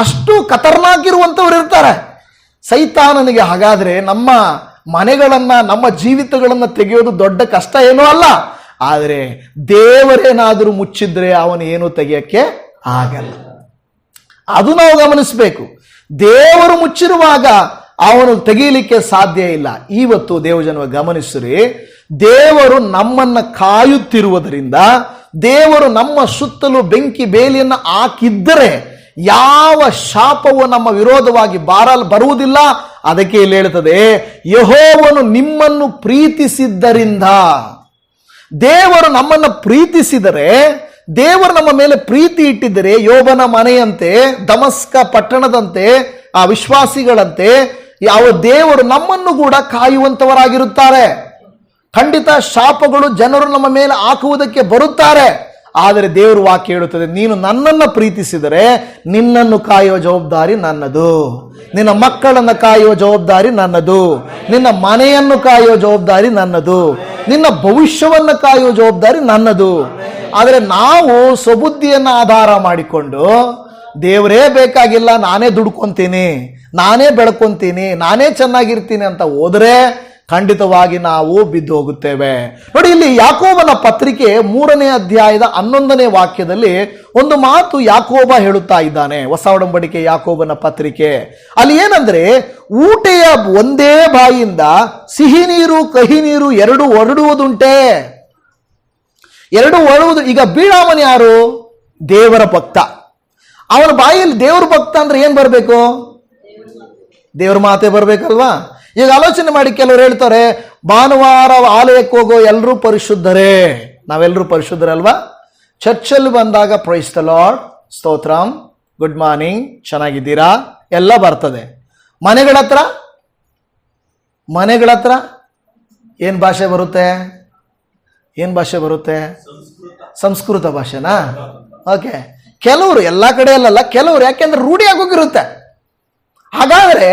ಅಷ್ಟು ಖತರ್ನಾಕಿರುವಂತವ್ರು ಇರ್ತಾರೆ. ಸೈತಾನನಿಗೆ ಹಾಗಾದ್ರೆ ನಮ್ಮ ಮನೆಗಳನ್ನ, ನಮ್ಮ ಜೀವಿತಗಳನ್ನ ತೆಗೆಯೋದು ದೊಡ್ಡ ಕಷ್ಟ ಏನೂ ಅಲ್ಲ. ಆದರೆ ದೇವರೇನಾದರೂ ಮುಚ್ಚಿದ್ರೆ ಅವನು ಏನು ತೆಗೆಯಕ್ಕೆ ಆಗಲ್ಲ. ಅದು ನಾವು ಗಮನಿಸಬೇಕು. ದೇವರು ಮುಚ್ಚಿರುವಾಗ ಅವನು ತೆಗೀಲಿಕ್ಕೆ ಸಾಧ್ಯ ಇಲ್ಲ. ಇವತ್ತು ದೇವಜನ ಗಮನಿಸಿರಿ, ದೇವರು ನಮ್ಮನ್ನ ಕಾಯುತ್ತಿರುವುದರಿಂದ, ದೇವರು ನಮ್ಮ ಸುತ್ತಲೂ ಬೆಂಕಿ ಬೇಲಿಯನ್ನು ಹಾಕಿದ್ದರೆ ಯಾವ ಶಾಪವು ನಮ್ಮ ವಿರೋಧವಾಗಿ ಬರುವುದಿಲ್ಲ. ಅದಕ್ಕೆ ಇಲ್ಲಿ ಹೇಳ್ತದೆ, ಯೆಹೋವನು ನಿಮ್ಮನ್ನು ಪ್ರೀತಿಸಿದ್ದರಿಂದ. ದೇವರು ನಮ್ಮನ್ನು ಪ್ರೀತಿಸಿದರೆ, ದೇವರು ನಮ್ಮ ಮೇಲೆ ಪ್ರೀತಿ ಇಟ್ಟಿದ್ದರೆ, ಯೋಬನ ಮನೆಯಂತೆ, ದಮಸ್ಕ ಪಟ್ಟಣದಂತೆ, ಆ ವಿಶ್ವಾಸಿಗಳಂತೆ ಯಾವ ದೇವರು ನಮ್ಮನ್ನು ಕೂಡ ಕಾಯುವಂತವರಾಗಿರುತ್ತಾರೆ. ಖಂಡಿತ ಶಾಪಗಳು ಜನರು ನಮ್ಮ ಮೇಲೆ ಹಾಕುವುದಕ್ಕೆ ಬರುತ್ತಾರೆ. ಆದರೆ ದೇವರು ವಾಕ್ಯ ಹೇಳುತ್ತದೆ, ನೀನು ನನ್ನನ್ನು ಪ್ರೀತಿಸಿದರೆ ನಿನ್ನನ್ನು ಕಾಯುವ ಜವಾಬ್ದಾರಿ ನನ್ನದು, ನಿನ್ನ ಮಕ್ಕಳನ್ನು ಕಾಯುವ ಜವಾಬ್ದಾರಿ ನನ್ನದು, ನಿನ್ನ ಮನೆಯನ್ನು ಕಾಯುವ ಜವಾಬ್ದಾರಿ ನನ್ನದು, ನಿನ್ನ ಭವಿಷ್ಯವನ್ನು ಕಾಯುವ ಜವಾಬ್ದಾರಿ ನನ್ನದು. ಆದರೆ ನಾವು ಸ್ವಬುದ್ಧಿಯನ್ನ ಆಧಾರ ಮಾಡಿಕೊಂಡು ದೇವರೇ ಬೇಕಾಗಿಲ್ಲ, ನಾನೇ ದುಡ್ಕೊಂತೀನಿ, ನಾನೇ ಬೆಳ್ಕೊಂತೀನಿ, ನಾನೇ ಚೆನ್ನಾಗಿರ್ತೀನಿ ಅಂತ ಹೋದ್ರೆ ಖಂಡಿತವಾಗಿ ನಾವು ಬಿದ್ದು ಹೋಗುತ್ತೇವೆ. ನೋಡಿ, ಇಲ್ಲಿ ಯಾಕೋಬನ ಪತ್ರಿಕೆ 3ನೇ ಅಧ್ಯಾಯದ 11ನೇ ವಾಕ್ಯದಲ್ಲಿ ಒಂದು ಮಾತು ಯಾಕೋಬ ಹೇಳುತ್ತಾ ಇದ್ದಾನೆ. ಹೊಸ ಒಡಂಬಡಿಕೆ ಯಾಕೋಬನ ಪತ್ರಿಕೆ ಅಲ್ಲಿ ಏನಂದ್ರೆ, ಊಟೆಯ ಒಂದೇ ಬಾಯಿಯಿಂದ ಸಿಹಿ ನೀರು ಕಹಿ ನೀರು ಎರಡು ಹೊರಡುವುದುಂಟೆ. ಎರಡು ಹೊರಡುವುದು. ಈಗ ಬೀಳಾಮನ್ ಯಾರು? ದೇವರ ಭಕ್ತ. ಅವನ ಬಾಯಲ್ಲಿ ದೇವರ ಭಕ್ತ ಅಂದ್ರೆ ಏನ್ ಬರಬೇಕು? ದೇವರ ಮಾತೆ ಬರ್ಬೇಕಲ್ವಾ? ಈಗ ಆಲೋಚನೆ ಮಾಡಿ, ಕೆಲವರು ಹೇಳ್ತಾರೆ, ಭಾನುವಾರ ಆಲಯಕ್ಕೆ ಹೋಗೋ ಎಲ್ಲರೂ ಪರಿಶುದ್ಧರೇ. ನಾವೆಲ್ಲರೂ ಪರಿಶುದ್ಧರಲ್ವಾ? ಚರ್ಚಲ್ಲಿ ಬಂದಾಗ ಪ್ರೈಸ್ ದ ಲಾರ್ಡ್, ಸ್ತೋತ್ರಂ, ಗುಡ್ ಮಾರ್ನಿಂಗ್, ಚೆನ್ನಾಗಿದ್ದೀರಾ ಎಲ್ಲ ಬರ್ತದೆ. ಮನೆಗಳ ಹತ್ರ ಏನ್ ಭಾಷೆ ಬರುತ್ತೆ? ಏನ್ ಭಾಷೆ ಬರುತ್ತೆ? ಸಂಸ್ಕೃತ ಭಾಷೆನಾ? ಓಕೆ. ಕೆಲವರು, ಎಲ್ಲ ಕಡೆ ಅಲ್ಲಲ್ಲ, ಕೆಲವರು ಯಾಕೆಂದ್ರೆ ರೂಢಿಯಾಗಿ ಹೋಗಿರುತ್ತೆ. ಹಾಗಾದ್ರೆ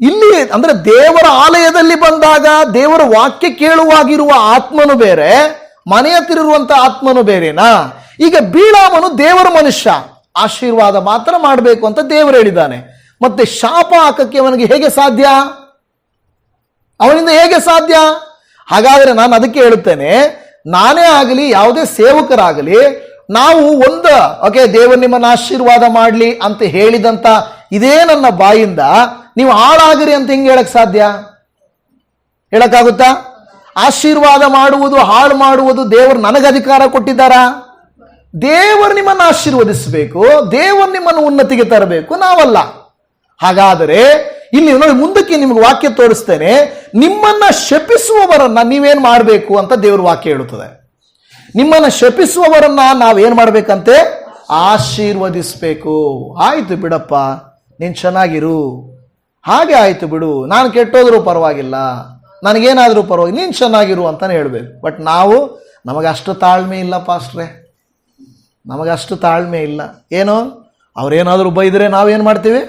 ಇಲ್ಲಿ ಅಂದ್ರೆ ದೇವರ ಆಲಯದಲ್ಲಿ ಬಂದಾಗ ದೇವರ ವಾಕ್ಯ ಕೇಳುವಾಗಿರುವ ಆತ್ಮನು ಬೇರೆ, ಮನೆ ಹತ್ತಿರುವಂತ ಆತ್ಮನು ಬೇರೆನಾ? ಈಗ ಬೀಳಾಮನು ದೇವರ ಮನುಷ್ಯ, ಆಶೀರ್ವಾದ ಮಾತ್ರ ಮಾಡಬೇಕು ಅಂತ ದೇವರು ಹೇಳಿದ್ದಾನೆ. ಮತ್ತೆ ಶಾಪ ಹಾಕಕ್ಕೆ ಅವನಿಗೆ ಹೇಗೆ ಸಾಧ್ಯ? ಅವನಿಂದ ಹೇಗೆ ಸಾಧ್ಯ? ಹಾಗಾದ್ರೆ ನಾನು ಅದಕ್ಕೆ ಹೇಳುತ್ತೇನೆ, ನಾನೇ ಆಗಲಿ ಯಾವುದೇ ಸೇವಕರಾಗಲಿ ನಾವು ಓಕೆ ದೇವರು ನಿಮ್ಮನ್ನು ಆಶೀರ್ವಾದ ಮಾಡಲಿ ಅಂತ ಹೇಳಿದಂತ ಇದೇ ನನ್ನ ಬಾಯಿಂದ ನೀವು ಹಾಳಾಗಿರಿ ಅಂತ ಹೆಂಗೆ ಹೇಳಕ್ ಸಾಧ್ಯ? ಹೇಳಕ್ಕಾಗುತ್ತಾ? ಆಶೀರ್ವಾದ ಮಾಡುವುದು ಹಾಳು ಮಾಡುವುದು ದೇವರು ನನಗೆ ಅಧಿಕಾರ ಕೊಟ್ಟಿದ್ದಾರಾ? ದೇವರು ನಿಮ್ಮನ್ನು ಆಶೀರ್ವದಿಸಬೇಕು, ದೇವರು ನಿಮ್ಮನ್ನು ಉನ್ನತಿಗೆ ತರಬೇಕು, ನಾವಲ್ಲ. ಹಾಗಾದರೆ ಇಲ್ಲಿ ನೋಡಿ, ಮುಂದಕ್ಕೆ ನಿಮಗೆ ವಾಕ್ಯ ತೋರಿಸ್ತೇನೆ. ನಿಮ್ಮನ್ನ ಶಪಿಸುವವರನ್ನ ನೀವೇನ್ ಮಾಡಬೇಕು ಅಂತ ದೇವ್ರ ವಾಕ್ಯ ಹೇಳುತ್ತದೆ. ನಿಮ್ಮನ್ನ ಶಪಿಸುವವರನ್ನ ನಾವೇನ್ ಮಾಡ್ಬೇಕಂತೆ? ಆಶೀರ್ವದಿಸ್ಬೇಕು. ಆಯ್ತು ಬಿಡಪ್ಪ, ನೀನ್ ಚೆನ್ನಾಗಿರು, ಹಾಗೆ ಆಯ್ತು ಬಿಡು, ನಾನು ಕೆಟ್ಟೋದ್ರೂ ಪರವಾಗಿಲ್ಲ, ನನಗೇನಾದ್ರೂ ಪರವಾಗಿಲ್ಲ, ನೀನ್ ಚೆನ್ನಾಗಿರು ಅಂತಾನೆ ಹೇಳ್ಬೇಕು. ಬಟ್ ನಮಗಷ್ಟು ತಾಳ್ಮೆ ಇಲ್ಲ ಪಾಸ್ಟ್ರೆ, ನಮಗಷ್ಟು ತಾಳ್ಮೆ ಇಲ್ಲ. ಏನು ಅವ್ರೇನಾದ್ರೂ ಬೈದ್ರೆ ನಾವೇನ್ ಮಾಡ್ತೀವಿ?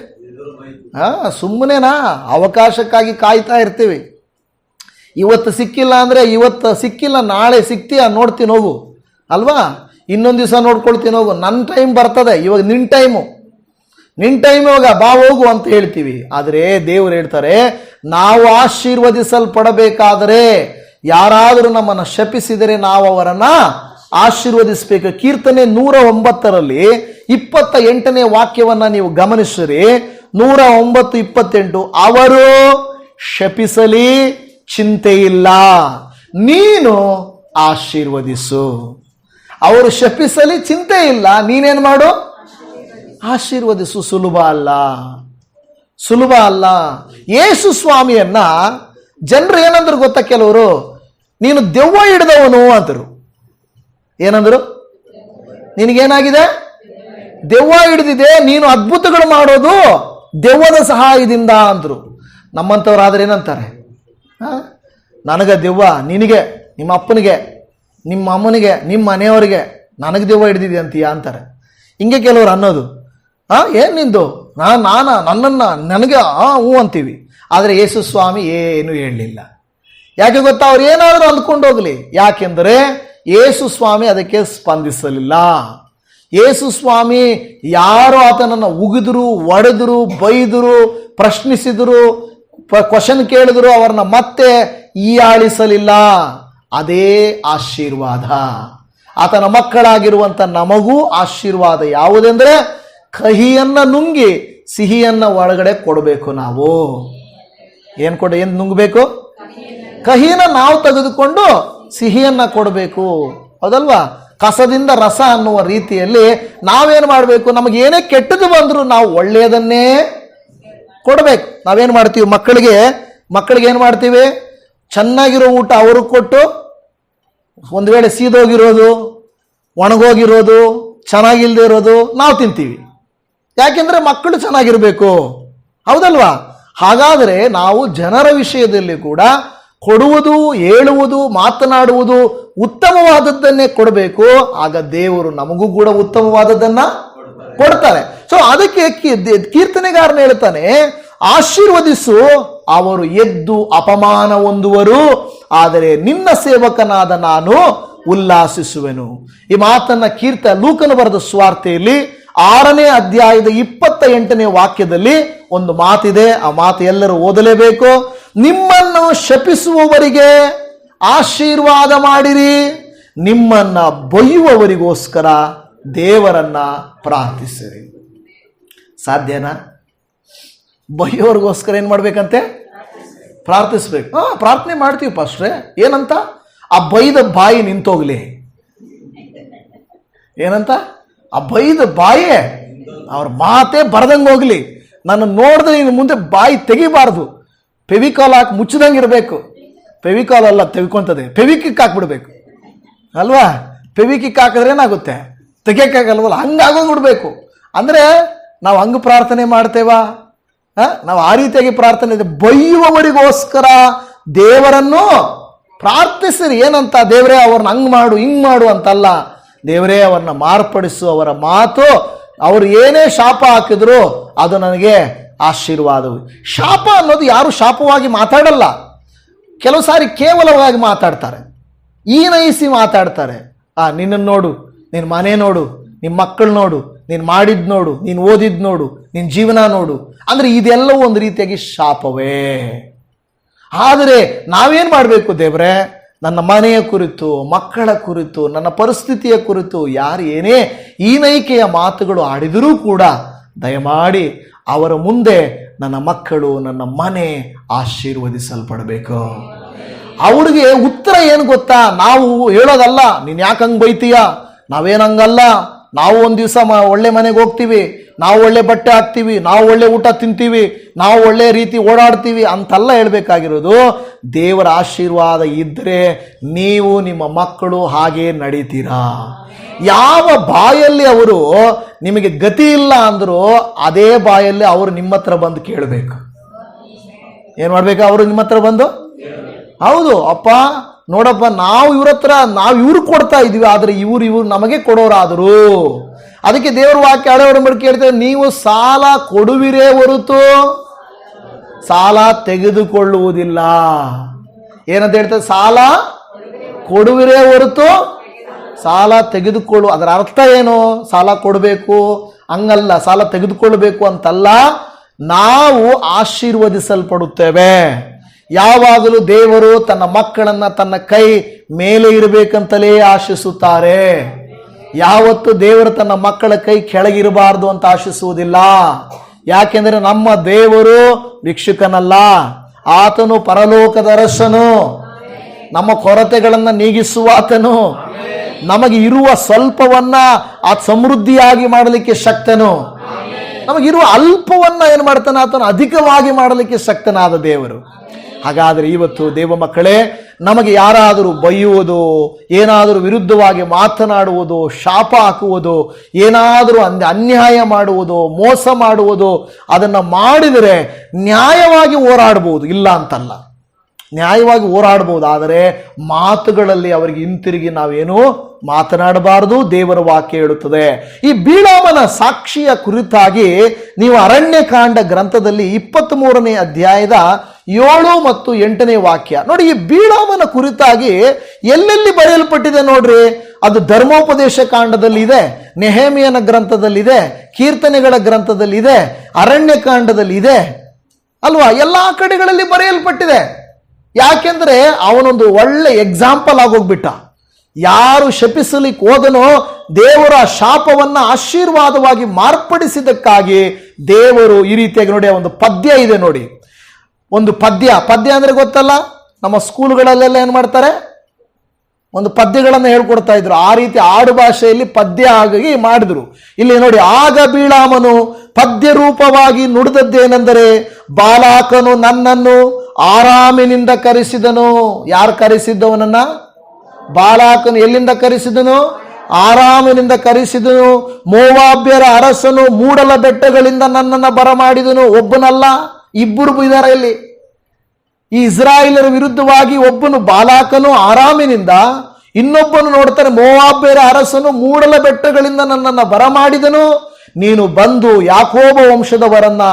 ಸುಮ್ಮನೆನಾ ಅವಕಾಶಕ್ಕಾಗಿ ಕಾಯ್ತಾ ಇರ್ತೀವಿ. ಇವತ್ತು ಸಿಕ್ಕಿಲ್ಲ ಅಂದ್ರೆ ಇವತ್ತು ಸಿಕ್ಕಿಲ್ಲ, ನಾಳೆ ಸಿಗ್ತೀಯ ನೋಡ್ತೀನಿ ಹೋಗು ಅಲ್ವಾ, ಇನ್ನೊಂದು ದಿವಸ ನೋಡ್ಕೊಳ್ತೀನಿ ಹೋಗು, ನನ್ನ ಟೈಮ್ ಬರ್ತದೆ, ಇವಾಗ ನಿನ್ನ ಟೈಮ್ ಇವಾಗ ಬಾ ಹೋಗು ಅಂತ ಹೇಳ್ತೀವಿ. ಆದರೆ ದೇವರು ಹೇಳ್ತಾರೆ, ನಾವು ಆಶೀರ್ವದಿಸಲ್ಪಡಬೇಕಾದರೆ ಯಾರಾದರೂ ನಮ್ಮನ್ನು ಶಪಿಸಿದರೆ ನಾವು ಅವರನ್ನ ಆಶೀರ್ವದಿಸಬೇಕು. ಕೀರ್ತನೆ 109 28ನೇ ವಾಕ್ಯವನ್ನ ನೀವು ಗಮನಿಸಿರಿ. 109:28, ಅವರು ಶಪಿಸಲಿ ಚಿಂತೆ ಇಲ್ಲ, ನೀನು ಆಶೀರ್ವದಿಸು. ಅವರು ಶಪಿಸಲಿ ಚಿಂತೆ ಇಲ್ಲ, ನೀನೇನು ಮಾಡು? ಆಶೀರ್ವದಿಸು. ಸುಲಭ ಅಲ್ಲ. ಯೇಸು ಸ್ವಾಮಿಯನ್ನ ಜನರು ಏನಂದ್ರು ಗೊತ್ತಾ? ಕೆಲವರು ನೀನು ದೆವ್ವ ಹಿಡಿದವನು ಅಂತರು. ಏನಂದ್ರು? ನಿನಗೇನಾಗಿದೆ? ದೆವ್ವ ಹಿಡಿದಿದೆ, ನೀನು ಅದ್ಭುತಗಳು ಮಾಡೋದು ದೆವ್ವದ ಸಹಾಯದಿಂದ ಅಂದ್ರು. ನಮ್ಮಂಥವ್ರಾದ್ರೆ ಏನಂತಾರೆ? ನನಗೆ ದೆವ್ವ, ನಿನಗೆ, ನಿಮ್ಮ ಅಪ್ಪನಿಗೆ, ನಿಮ್ಮ ಅಮ್ಮನಿಗೆ, ನಿಮ್ಮ ಮನೆಯವರಿಗೆ ನನಗೆ ದೆವ್ವ ಹಿಡಿದಿದೆ ಅಂತೀಯ ಅಂತಾರೆ. ಹಿಂಗೆ ಕೆಲವರು ಅನ್ನೋದು. ಏನ್ ನಿಂದು? ನನಗೆ ಹ್ಞೂ ಅಂತೀವಿ. ಆದರೆ ಯೇಸು ಸ್ವಾಮಿ ಏನು ಹೇಳಲಿಲ್ಲ. ಯಾಕೆ ಗೊತ್ತಾ? ಅವ್ರು ಏನಾದರೂ ಅಂದ್ಕೊಂಡು ಹೋಗ್ಲಿ. ಯಾಕೆಂದರೆ ಯೇಸು ಸ್ವಾಮಿ ಅದಕ್ಕೆ ಸ್ಪಂದಿಸಲಿಲ್ಲ. ಯೇಸು ಸ್ವಾಮಿ ಯಾರು ಆತನನ್ನು ಉಗಿದ್ರು, ಒಡೆದ್ರು, ಬೈದರು, ಪ್ರಶ್ನಿಸಿದರು, ಕ್ವಶನ್ ಕೇಳಿದ್ರು, ಅವರನ್ನ ಮತ್ತೆ ಹೀಯಾಳಿಸಲಿಲ್ಲ. ಅದೇ ಆಶೀರ್ವಾದ. ಆತನ ಮಕ್ಕಳಾಗಿರುವಂತ ನಮಗೂ ಆಶೀರ್ವಾದ ಯಾವುದೆಂದ್ರೆ, ಕಹಿಯನ್ನ ನುಂಗಿ ಸಿಹಿಯನ್ನ ಒಳಗಡೆ ಕೊಡಬೇಕು. ನಾವು ಏನ್ ನುಂಗಬೇಕು? ಕಹಿಯನ್ನ ನಾವು ತೆಗೆದುಕೊಂಡು ಸಿಹಿಯನ್ನ ಕೊಡಬೇಕು. ಹೌದಲ್ವಾ? ಕಸದಿಂದ ರಸ ಅನ್ನುವ ರೀತಿಯಲ್ಲಿ ನಾವೇನು ಮಾಡಬೇಕು? ನಮಗೆ ಏನೇ ಕೆಟ್ಟದ್ದು ಬಂದರೂ ನಾವು ಒಳ್ಳೆಯದನ್ನೇ ಕೊಡಬೇಕು. ನಾವೇನು ಮಾಡ್ತೀವಿ? ಮಕ್ಕಳಿಗೆ ಏನು ಮಾಡ್ತೀವಿ? ಚೆನ್ನಾಗಿರೋ ಊಟ ಅವ್ರಿಗೆ ಕೊಟ್ಟು, ಒಂದು ವೇಳೆ ಸೀದೋಗಿರೋದು, ಒಣಗೋಗಿರೋದು, ಚೆನ್ನಾಗಿಲ್ಲದೆ ಇರೋದು ನಾವು ತಿಂತೀವಿ. ಯಾಕೆಂದ್ರೆ ಮಕ್ಕಳು ಚೆನ್ನಾಗಿರ್ಬೇಕು. ಹೌದಲ್ವಾ? ಹಾಗಾದರೆ ನಾವು ಜನರ ವಿಷಯದಲ್ಲಿ ಕೂಡ ಕೊಡುವುದು, ಹೇಳುವುದು, ಮಾತನಾಡುವುದು ಉತ್ತಮವಾದದ್ದನ್ನೇ ಕೊಡಬೇಕು. ಆಗ ದೇವರು ನಮಗೂ ಕೂಡ ಉತ್ತಮವಾದದ್ದನ್ನ ಕೊಡ್ತಾರೆ. ಸೊ ಅದಕ್ಕೆ ಕೀರ್ತನೆಗಾರನ ಹೇಳ್ತಾನೆ, ಆಶೀರ್ವದಿಸು, ಅವರು ಎದ್ದು ಅಪಮಾನ ಹೊಂದುವರು, ಆದರೆ ನಿನ್ನ ಸೇವಕನಾದ ನಾನು ಉಲ್ಲಾಸಿಸುವೆನು. ಈ ಮಾತನ್ನ ಲೂಕನು ಬರೆದ ಸುವಾರ್ತೆಯಲ್ಲಿ 6ನೇ ಅಧ್ಯಾಯದ 28ನೇ ವಾಕ್ಯದಲ್ಲಿ ಒಂದು ಮಾತಿದೆ. ಆ ಮಾತು ಎಲ್ಲರೂ ಓದಲೇಬೇಕು. ನಿಮ್ಮನ್ನು ಶಪಿಸುವವರಿಗೆ ಆಶೀರ್ವಾದ ಮಾಡಿರಿ, ನಿಮ್ಮನ್ನ ಬೈಯುವವರಿಗೋಸ್ಕರ ದೇವರನ್ನ ಪ್ರಾರ್ಥಿಸಿರಿ. ಸಾಧ್ಯನಾ? ಬೈಯೋರಿಗೋಸ್ಕರ ಏನ್ ಮಾಡ್ಬೇಕಂತೆ? ಪ್ರಾರ್ಥಿಸ್ಬೇಕು. ಪ್ರಾರ್ಥನೆ ಮಾಡ್ತೀವಿ ಪಾಸ್ಟ್ರೆ. ಏನಂತ? ಆ ಬೈದ ಬಾಯಿ ನಿಂತೋಗ್ಲಿ. ಏನಂತ? ಆ ಬೈದ ಬಾಯೇ, ಅವ್ರ ಮಾತೇ ಬರ್ದಂಗೆ ಹೋಗ್ಲಿ. ನನ್ನ ನೋಡಿದ್ರೆ ಇನ್ನು ಮುಂದೆ ಬಾಯಿ ತೆಗಿಬಾರ್ದು. ಫೆವಿಕಾಲ್ ಹಾಕಿ ಮುಚ್ಚದಂಗೆ ಇರಬೇಕು. ಫೆವಿಕಾಲ್ ಅಲ್ಲ ತೆಗಿಕೊಂತದೆ, ಫೆವಿಕಿಕ್ ಹಾಕ್ಬಿಡ್ಬೇಕು ಅಲ್ವಾ? ಫೆವಿಕಿಕ್ ಹಾಕಿದ್ರೆ ಏನಾಗುತ್ತೆ? ತೆಗಿಯಕ್ಕಾಗಲ್ವಲ್ಲ, ಹಂಗಾಗೋಗ್ಬಿಡ್ಬೇಕು. ಅಂದ್ರೆ ನಾವು ಹಂಗ ಪ್ರಾರ್ಥನೆ ಮಾಡ್ತೇವಾ? ನಾವು ಆ ರೀತಿಯಾಗಿ ಪ್ರಾರ್ಥನೆ ಇದೆ. ಬೈಯುವವರಿಗೋಸ್ಕರ ದೇವರನ್ನು ಪ್ರಾರ್ಥಿಸಿರಿ. ಏನಂತ? ದೇವರೇ ಅವ್ರನ್ನ ಹಂಗ್ ಮಾಡು, ಹಿಂಗ್ ಮಾಡು ಅಂತಲ್ಲ. ದೇವರೇ ಅವ್ರನ್ನ ಮಾರ್ಪಡಿಸು. ಅವರ ಮಾತು, ಅವರು ಏನೇ ಶಾಪ ಹಾಕಿದ್ರು ಅದು ನನಗೆ ಆಶೀರ್ವಾದವು. ಶಾಪ ಅನ್ನೋದು ಯಾರು ಶಾಪವಾಗಿ ಮಾತಾಡಲ್ಲ. ಕೆಲವು ಸಾರಿ ಕೇವಲವಾಗಿ ಮಾತಾಡ್ತಾರೆ, ಈನೈಸಿ ಮಾತಾಡ್ತಾರೆ. ನಿನ್ನನ್ನು ನೋಡು, ನಿನ್ನ ಮನೆ ನೋಡು, ನಿಮ್ಮ ಮಕ್ಕಳು ನೋಡು, ನೀನು ಮಾಡಿದ್ ನೋಡು, ನೀನು ಓದಿದ್ ನೋಡು, ನಿನ್ನ ಜೀವನ ನೋಡು. ಅಂದರೆ ಇದೆಲ್ಲವೂ ಒಂದು ರೀತಿಯಾಗಿ ಶಾಪವೇ. ಆದರೆ ನಾವೇನು ಮಾಡಬೇಕು ದೇವರೇ? ನನ್ನ ಮನೆಯ ಕುರಿತು, ಮಕ್ಕಳ ಕುರಿತು, ನನ್ನ ಪರಿಸ್ಥಿತಿಯ ಕುರಿತು ಯಾರು ಏನೇ ಈನೈಕೆಯ ಮಾತುಗಳು ಆಡಿದರೂ ಕೂಡ ದಯಮಾಡಿ ಅವರ ಮುಂದೆ ನನ್ನ ಮಕ್ಕಳು, ನನ್ನ ಮನೆ ಆಶೀರ್ವದಿಸಲ್ಪಡಬೇಕು. ಅವ್ರಿಗೆ ಉತ್ತರ ಏನು ಗೊತ್ತಾ? ನಾವು ಹೇಳೋದಲ್ಲ, ನೀನು ಯಾಕೆ ಹಂಗೆ ಬೈತೀಯ, ನಾವೇನಂಗಲ್ಲ, ನಾವು ಒಂದು ದಿವಸ ಒಳ್ಳೆ ಮನೆಗೆ ಹೋಗ್ತೀವಿ, ನಾವು ಒಳ್ಳೆ ಬಟ್ಟೆ ಹಾಕ್ತೀವಿ, ನಾವು ಒಳ್ಳೆ ಊಟ ತಿಂತೀವಿ, ನಾವು ಒಳ್ಳೆ ರೀತಿ ಓಡಾಡ್ತೀವಿ ಅಂತೆಲ್ಲ ಹೇಳಬೇಕಾಗಿರೋದು. ದೇವರ ಆಶೀರ್ವಾದ ಇದ್ದರೆ ನೀವು ನಿಮ್ಮ ಮಕ್ಕಳು ಹಾಗೆ ನಡೀತೀರಾ. ಯಾವ ಬಾಯಲ್ಲಿ ಅವರು ನಿಮಗೆ ಗತಿ ಇಲ್ಲ ಅಂದರೂ ಅದೇ ಬಾಯಲ್ಲಿ ಅವರು ನಿಮ್ಮ ಹತ್ರ ಬಂದು ಕೇಳಬೇಕು. ಏನು ಮಾಡ್ಬೇಕು? ಅವರು ನಿಮ್ಮ ಹತ್ರ ಬಂದು, ಹೌದು ಅಪ್ಪ ನೋಡಪ್ಪ, ನಾವು ಇವ್ರಿಗೆ ಕೊಡ್ತಾ ಇದೀವಿ, ಆದರೆ ಇವ್ರು ನಮಗೆ ಕೊಡೋರಾದರು. ಅದಕ್ಕೆ ದೇವರ ವಾಕ್ಯ ಹಳೆಯವರ ಮೇಲೆ ಕೇಳ್ತೇವೆ, ನೀವು ಸಾಲ ಕೊಡುವಿರೇ ಹೊರತು ಸಾಲ ತೆಗೆದುಕೊಳ್ಳುವುದಿಲ್ಲ. ಏನಂತ ಹೇಳ್ತೇವೆ? ಸಾಲ ಕೊಡುವಿರೇ ಹೊರತು ಸಾಲ ಅದರ ಅರ್ಥ ಏನು? ಸಾಲ ಕೊಡಬೇಕು ಹಂಗಲ್ಲ, ಸಾಲ ತೆಗೆದುಕೊಳ್ಳಬೇಕು ಅಂತಲ್ಲ. ನಾವು ಆಶೀರ್ವದಿಸಲ್ಪಡುತ್ತೇವೆ. ಯಾವಾಗಲೂ ದೇವರು ತನ್ನ ಮಕ್ಕಳನ್ನ ತನ್ನ ಕೈ ಮೇಲೆ ಇರಬೇಕಂತಲೇ ಆಶಿಸುತ್ತಾರೆ. ಯಾವತ್ತು ದೇವರು ತನ್ನ ಮಕ್ಕಳ ಕೈ ಕೆಳಗಿರಬಾರ್ದು ಅಂತ ಆಶಿಸುವುದಿಲ್ಲ. ಯಾಕೆಂದರೆ ನಮ್ಮ ದೇವರು ಭಿಕ್ಷುಕನಲ್ಲ, ಆತನು ಪರಲೋಕದ ಅರಸನು, ನಮ್ಮ ಕೊರತೆಗಳನ್ನು ನೀಗಿಸುವ ಆತನು, ನಮಗೆ ಇರುವ ಸ್ವಲ್ಪವನ್ನ ಆ ಸಮೃದ್ಧಿಯಾಗಿ ಮಾಡಲಿಕ್ಕೆ ಶಕ್ತನು, ನಮಗಿರುವ ಅಲ್ಪವನ್ನ ಏನು ಮಾಡ್ತಾನೆ ಆತನು ಅಧಿಕವಾಗಿ ಮಾಡಲಿಕ್ಕೆ ಶಕ್ತನಾದ ದೇವರು. ಹಾಗಾದರೆ ಇವತ್ತು ದೇವ ಮಕ್ಕಳೇ, ನಮಗೆ ಯಾರಾದರೂ ಬೈಯುವುದು, ಏನಾದರೂ ವಿರುದ್ಧವಾಗಿ ಮಾತನಾಡುವುದು, ಶಾಪ ಹಾಕುವುದು, ಏನಾದರೂ ಅನ್ಯಾಯ ಮಾಡುವುದು, ಮೋಸ ಮಾಡುವುದು, ಅದನ್ನು ಮಾಡಿದರೆ ನ್ಯಾಯವಾಗಿ ಹೋರಾಡಬಹುದು, ಇಲ್ಲ ಅಂತಲ್ಲ, ನ್ಯಾಯವಾಗಿ ಹೋರಾಡಬಹುದು. ಆದರೆ ಮಾತುಗಳಲ್ಲಿ ಅವರಿಗೆ ಹಿಂತಿರುಗಿ ನಾವೇನು ಮಾತನಾಡಬಾರದು, ದೇವರ ವಾಕ್ಯ ಹೇಳುತ್ತದೆ. ಈ ಬಿಳಾಮನ ಸಾಕ್ಷಿಯ ಕುರಿತಾಗಿ ನೀವು ಅರಣ್ಯಕಾಂಡ ಗ್ರಂಥದಲ್ಲಿ 23ನೇ ಅಧ್ಯಾಯದ 7 ಮತ್ತು 8ನೇ ವಾಕ್ಯ ನೋಡಿ. ಈ ಬಿಳಾಮನ ಕುರಿತಾಗಿ ಎಲ್ಲೆಲ್ಲಿ ಬರೆಯಲ್ಪಟ್ಟಿದೆ ನೋಡ್ರಿ. ಅದು ಧರ್ಮೋಪದೇಶ ಕಾಂಡದಲ್ಲಿ ಇದೆ, ನೆಹೆಮೀಯನ ಗ್ರಂಥದಲ್ಲಿದೆ, ಕೀರ್ತನೆಗಳ ಗ್ರಂಥದಲ್ಲಿದೆ, ಅರಣ್ಯಕಾಂಡದಲ್ಲಿ ಇದೆ ಅಲ್ವಾ? ಎಲ್ಲಾ ಕಡೆಗಳಲ್ಲಿ ಬರೆಯಲ್ಪಟ್ಟಿದೆ. ಯಾಕೆಂದ್ರೆ ಅವನೊಂದು ಒಳ್ಳೆ ಎಕ್ಸಾಂಪಲ್ ಆಗೋಗ್ಬಿಟ್ಟ. ಯಾರು ಶಪಿಸಲಿಕ್ಕೆ ಹೋದನೋ ದೇವರ ಶಾಪವನ್ನ ಆಶೀರ್ವಾದವಾಗಿ ಮಾರ್ಪಡಿಸಿದ್ದಕ್ಕಾಗಿ ದೇವರು ಈ ರೀತಿಯಾಗಿ ನೋಡಿ, ಒಂದು ಪದ್ಯ ಇದೆ ನೋಡಿ. ಒಂದು ಪದ್ಯ ಅಂದ್ರೆ ಗೊತ್ತಲ್ಲ, ನಮ್ಮ ಸ್ಕೂಲ್ಗಳಲ್ಲೆಲ್ಲ ಏನು ಮಾಡ್ತಾರೆ, ಒಂದು ಪದ್ಯಗಳನ್ನು ಹೇಳ್ಕೊಡ್ತಾ ಇದ್ರು. ಆ ರೀತಿ ಆಡು ಭಾಷೆಯಲ್ಲಿ ಪದ್ಯ ಆಗಿ ಮಾಡಿದ್ರು. ಇಲ್ಲಿ ನೋಡಿ, ಆಗ ಬಿಳಾಮನು ಪದ್ಯ ರೂಪವಾಗಿ ನುಡಿದದ್ದೇನೆಂದರೆ, ಬಾಲಾಕನು ನನ್ನನ್ನು ಆರಾಮಿನಿಂದ ಕರೆಸಿದನು. ಯಾರು ಕರೆಸಿದ್ದವನನ್ನ? ಬಾಲಾಕನು ಎಲ್ಲಿಂದ ಕರೆಸಿದನು? ಆರಾಮಿನಿಂದ ಕರೆಸಿದನು. ಮೋವಾಬ್ಯರ ಅರಸನು ಮೂಡಲ ಬೆಟ್ಟಗಳಿಂದ ನನ್ನನ್ನು ಬರಮಾಡಿದನು. ಒಬ್ಬನಲ್ಲ, ಇಬ್ಬರು ಇದ್ದಾರೆ ಇಲ್ಲಿ. ಈ ಇಸ್ರಾಯೇಲರ ವಿರುದ್ಧವಾಗಿ ಒಬ್ಬನು ಬಾಲಾಕನು ಆರಾಮಿನಿಂದ, ಇನ್ನೊಬ್ಬನು ನೋಡ್ತಾರೆ ಮೋವಾಬ್ಯರ ಅರಸನು ಮೂಡಲ ಬೆಟ್ಟಗಳಿಂದ ನನ್ನನ್ನು ಬರಮಾಡಿದನು. ನೀನು ಬಂದು ಯಾಕೋಬ ವಂಶದವರನ್ನ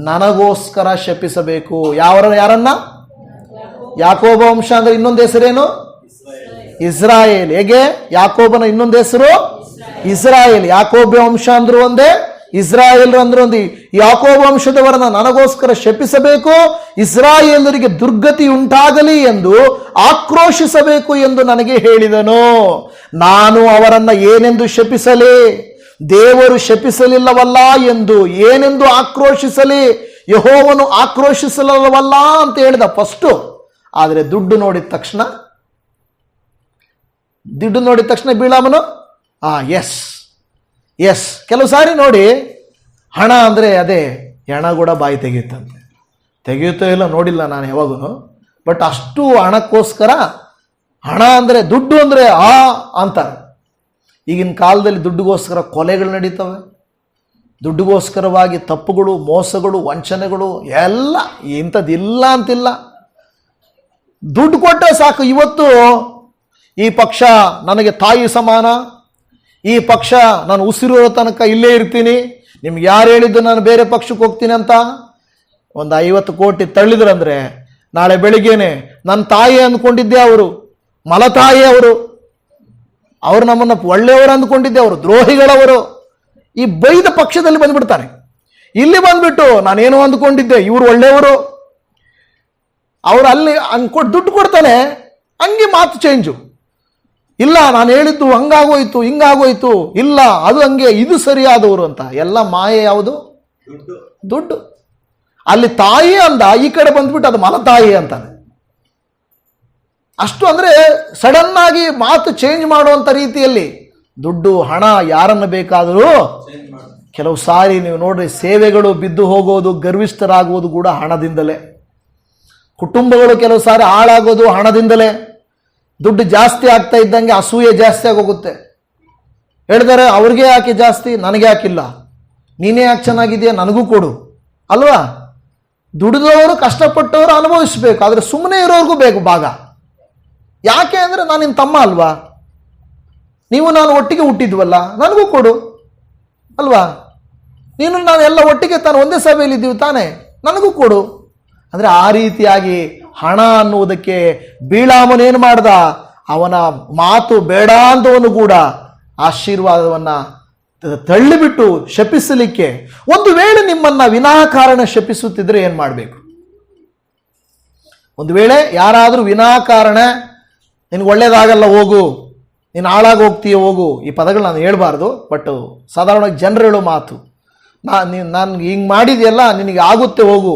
ನನಗೋಸ್ಕರ ಶಪಿಸಬೇಕು. ಯಾರನ್ನ? ಯಾಕೋಬ ವಂಶ ಅಂದ್ರೆ ಇನ್ನೊಂದು ಹೆಸರೇನು? ಇಸ್ರಾಯೇಲ್. ಹೇಗೆ? ಯಾಕೋಬನ ಇನ್ನೊಂದು ಹೆಸರು ಇಸ್ರಾಯೇಲ್. ಯಾಕೋಬ ವಂಶ ಅಂದ್ರು ಒಂದೇ, ಇಸ್ರಾಯೇಲ್ ಅಂದ್ರು ಒಂದು. ಯಾಕೋಬ ವಂಶದವರನ್ನ ನನಗೋಸ್ಕರ ಶಪಿಸಬೇಕು, ಇಸ್ರಾಯೇಲರಿಗೆ ದುರ್ಗತಿ ಉಂಟಾಗಲಿ ಎಂದು ಆಕ್ರೋಶಿಸಬೇಕು ಎಂದು ನನಗೆ ಹೇಳಿದನು. ನಾನು ಅವರನ್ನ ಏನೆಂದು ಶಪಿಸಲಿ? ದೇವರು ಶಪಿಸಲಿಲ್ಲವಲ್ಲ ಎಂದು ಏನೆಂದು ಆಕ್ರೋಶಿಸಲಿ? ಯೆಹೋವನು ಆಕ್ರೋಶಿಸಲಿಲ್ಲವಲ್ಲ ಅಂತ ಹೇಳಿದ ಫಸ್ಟು. ಆದರೆ ದುಡ್ಡು ನೋಡಿದ ತಕ್ಷಣ ಬಿಳಾಮನು ಎಸ್ ಕೆಲವು ಸಾರಿ ನೋಡಿ, ಹಣ ಅಂದರೆ ಅದೇ ಹೆಣ ಕೂಡ ಬಾಯಿ ತೆಗೆಯುತ್ತೋ ಇಲ್ಲ ನೋಡಿಲ್ಲ ನಾನು ಯಾವಾಗೂ. ಬಟ್ ಅಷ್ಟು ಹಣಕ್ಕೋಸ್ಕರ, ಹಣ ಅಂದರೆ ದುಡ್ಡು ಅಂದರೆ ಅಂತಾರೆ. ಈಗಿನ ಕಾಲದಲ್ಲಿ ದುಡ್ಡುಗೋಸ್ಕರ ಕೊಲೆಗಳು ನಡೀತವೆ, ದುಡ್ಡುಗೋಸ್ಕರವಾಗಿ ತಪ್ಪುಗಳು, ಮೋಸಗಳು, ವಂಚನೆಗಳು ಎಲ್ಲ. ಇಂಥದ್ದಿಲ್ಲ ಅಂತಿಲ್ಲ, ದುಡ್ಡು ಕೊಟ್ಟರೆ ಸಾಕು. ಇವತ್ತು ಈ ಪಕ್ಷ ನನಗೆ ತಾಯಿ ಸಮಾನ, ಈ ಪಕ್ಷ ನಾನು ಉಸಿರಿರೋ ತನಕ ಇಲ್ಲೇ ಇರ್ತೀನಿ, ನಿಮ್ಗೆ ಯಾರು ಹೇಳಿದ್ದು ನಾನು ಬೇರೆ ಪಕ್ಷಕ್ಕೆ ಹೋಗ್ತೀನಿ ಅಂತ? ಒಂದು 50 ಕೋಟಿ ತಳ್ಳಿದ್ರಂದ್ರೆ ನಾಳೆ ಬೆಳಿಗ್ಗೆನೆ ನನ್ನ ತಾಯಿ ಅಂದ್ಕೊಂಡಿದ್ದೆ ಅವರು, ಮಲತಾಯಿ ಅವರು ನಮ್ಮನ್ನು ಒಳ್ಳೆಯವರು ಅಂದ್ಕೊಂಡಿದ್ದೆ, ಅವರು ದ್ರೋಹಿಗಳವರು. ಈ ಬೈದ ಪಕ್ಷದಲ್ಲಿ ಬಂದ್ಬಿಡ್ತಾನೆ. ಇಲ್ಲಿ ಬಂದ್ಬಿಟ್ಟು ನಾನೇನೋ ಅಂದ್ಕೊಂಡಿದ್ದೆ, ಇವರು ಒಳ್ಳೆಯವರು, ಅವರು ಅಲ್ಲಿ ದುಡ್ಡು ಕೊಡ್ತಾನೆ, ಹಂಗೆ ಮಾತು ಚೇಂಜು. ಇಲ್ಲ ನಾನು ಹೇಳಿದ್ದು ಹಂಗಾಗೋಯ್ತು ಹಿಂಗಾಗೋಯ್ತು, ಇಲ್ಲ ಅದು ಹಂಗೆ, ಇದು ಸರಿಯಾದವರು ಅಂತ. ಎಲ್ಲ ಮಾಯೆ. ಯಾವುದು? ದುಡ್ಡು. ಅಲ್ಲಿ ತಾಯಿ ಅಂದ, ಈ ಕಡೆ ಬಂದ್ಬಿಟ್ಟು ಅದು ಮಲತಾಯಿ ಅಂತಾನೆ. ಅಷ್ಟು ಅಂದ್ರೆ ಸಡನ್ ಆಗಿ ಮಾತು ಚೇಂಜ್ ಮಾಡುವಂತ ರೀತಿಯಲ್ಲಿ ದುಡ್ಡು, ಹಣ ಯಾರನ್ನು ಬೇಕಾದರೂ. ಕೆಲವು ಸಾರಿ ನೀವು ನೋಡ್ರಿ, ಸೇವೆಗಳು ಬಿದ್ದು ಹೋಗೋದು, ಗರ್ವಿಷ್ಠರಾಗುವುದು ಕೂಡ ಹಣದಿಂದಲೇ. ಕುಟುಂಬಗಳು ಕೆಲವು ಸಾರಿ ಹಾಳಾಗೋದು ಹಣದಿಂದಲೇ. ದುಡ್ಡು ಜಾಸ್ತಿ ಆಗ್ತಾ ಇದ್ದಂಗೆ ಅಸೂಯೆ ಜಾಸ್ತಿ ಆಗೋಗುತ್ತೆ. ಹೇಳಿದರೆ ಅವ್ರಿಗೆ ಯಾಕೆ ಜಾಸ್ತಿ, ನನಗೆ ಯಾಕಿಲ್ಲ, ನೀನೇ ಯಾಕೆ ಚೆನ್ನಾಗಿದೆಯಾ, ನನಗೂ ಕೊಡು ಅಲ್ವಾ. ದುಡಿದವರು ಕಷ್ಟಪಟ್ಟವರು ಅನುಭವಿಸ್ಬೇಕು, ಆದರೆ ಸುಮ್ಮನೆ ಇರೋರ್ಗೂ ಬೇಕು ಭಾಗ. ಯಾಕೆ ಅಂದರೆ ನಾನು ನಿನ್ನ ತಮ್ಮ ಅಲ್ವಾ, ನೀವು ನಾನು ಒಟ್ಟಿಗೆ ಹುಟ್ಟಿದ್ವಲ್ಲ, ನನಗೂ ಕೊಡು ಅಲ್ವಾ. ನೀನು ನಾನು ಎಲ್ಲ ಒಟ್ಟಿಗೆ ತಾನು ಒಂದೇ ಸಭೆಯಲ್ಲಿ ಇದ್ದೀವಿ ತಾನೆ, ನನಗೂ ಕೊಡು. ಅಂದರೆ ಆ ರೀತಿಯಾಗಿ ಹಣ ಅನ್ನುವುದಕ್ಕೆ ಬೀಳಾಮನೇನು ಮಾಡ್ದ, ಅವನ ಮಾತು ಬೇಡ ಅಂತವನು ಕೂಡ ಆಶೀರ್ವಾದವನ್ನ ತಳ್ಳಿಬಿಟ್ಟು ಶಪಿಸಲಿಕ್ಕೆ. ಒಂದು ವೇಳೆ ನಿಮ್ಮನ್ನ ವಿನಾಕಾರಣ ಶಪಿಸುತ್ತಿದ್ರೆ ಏನು ಮಾಡಬೇಕು? ಒಂದು ವೇಳೆ ಯಾರಾದರೂ ವಿನಾಕಾರಣ ನಿನಗೆ ಒಳ್ಳೇದಾಗಲ್ಲ ಹೋಗು, ನೀನು ಹಾಳಾಗಿ ಹೋಗ್ತೀಯ ಹೋಗು, ಈ ಪದಗಳು ನಾನು ಹೇಳ್ಬಾರ್ದು, ಬಟ್ ಸಾಧಾರಣವಾಗಿ ಜನರು ಹೇಳೋ ಮಾತು, ನಾನು ಹಿಂಗೆ ಮಾಡಿದೆಯಲ್ಲ ನಿನಗೆ ಆಗುತ್ತೆ ಹೋಗು,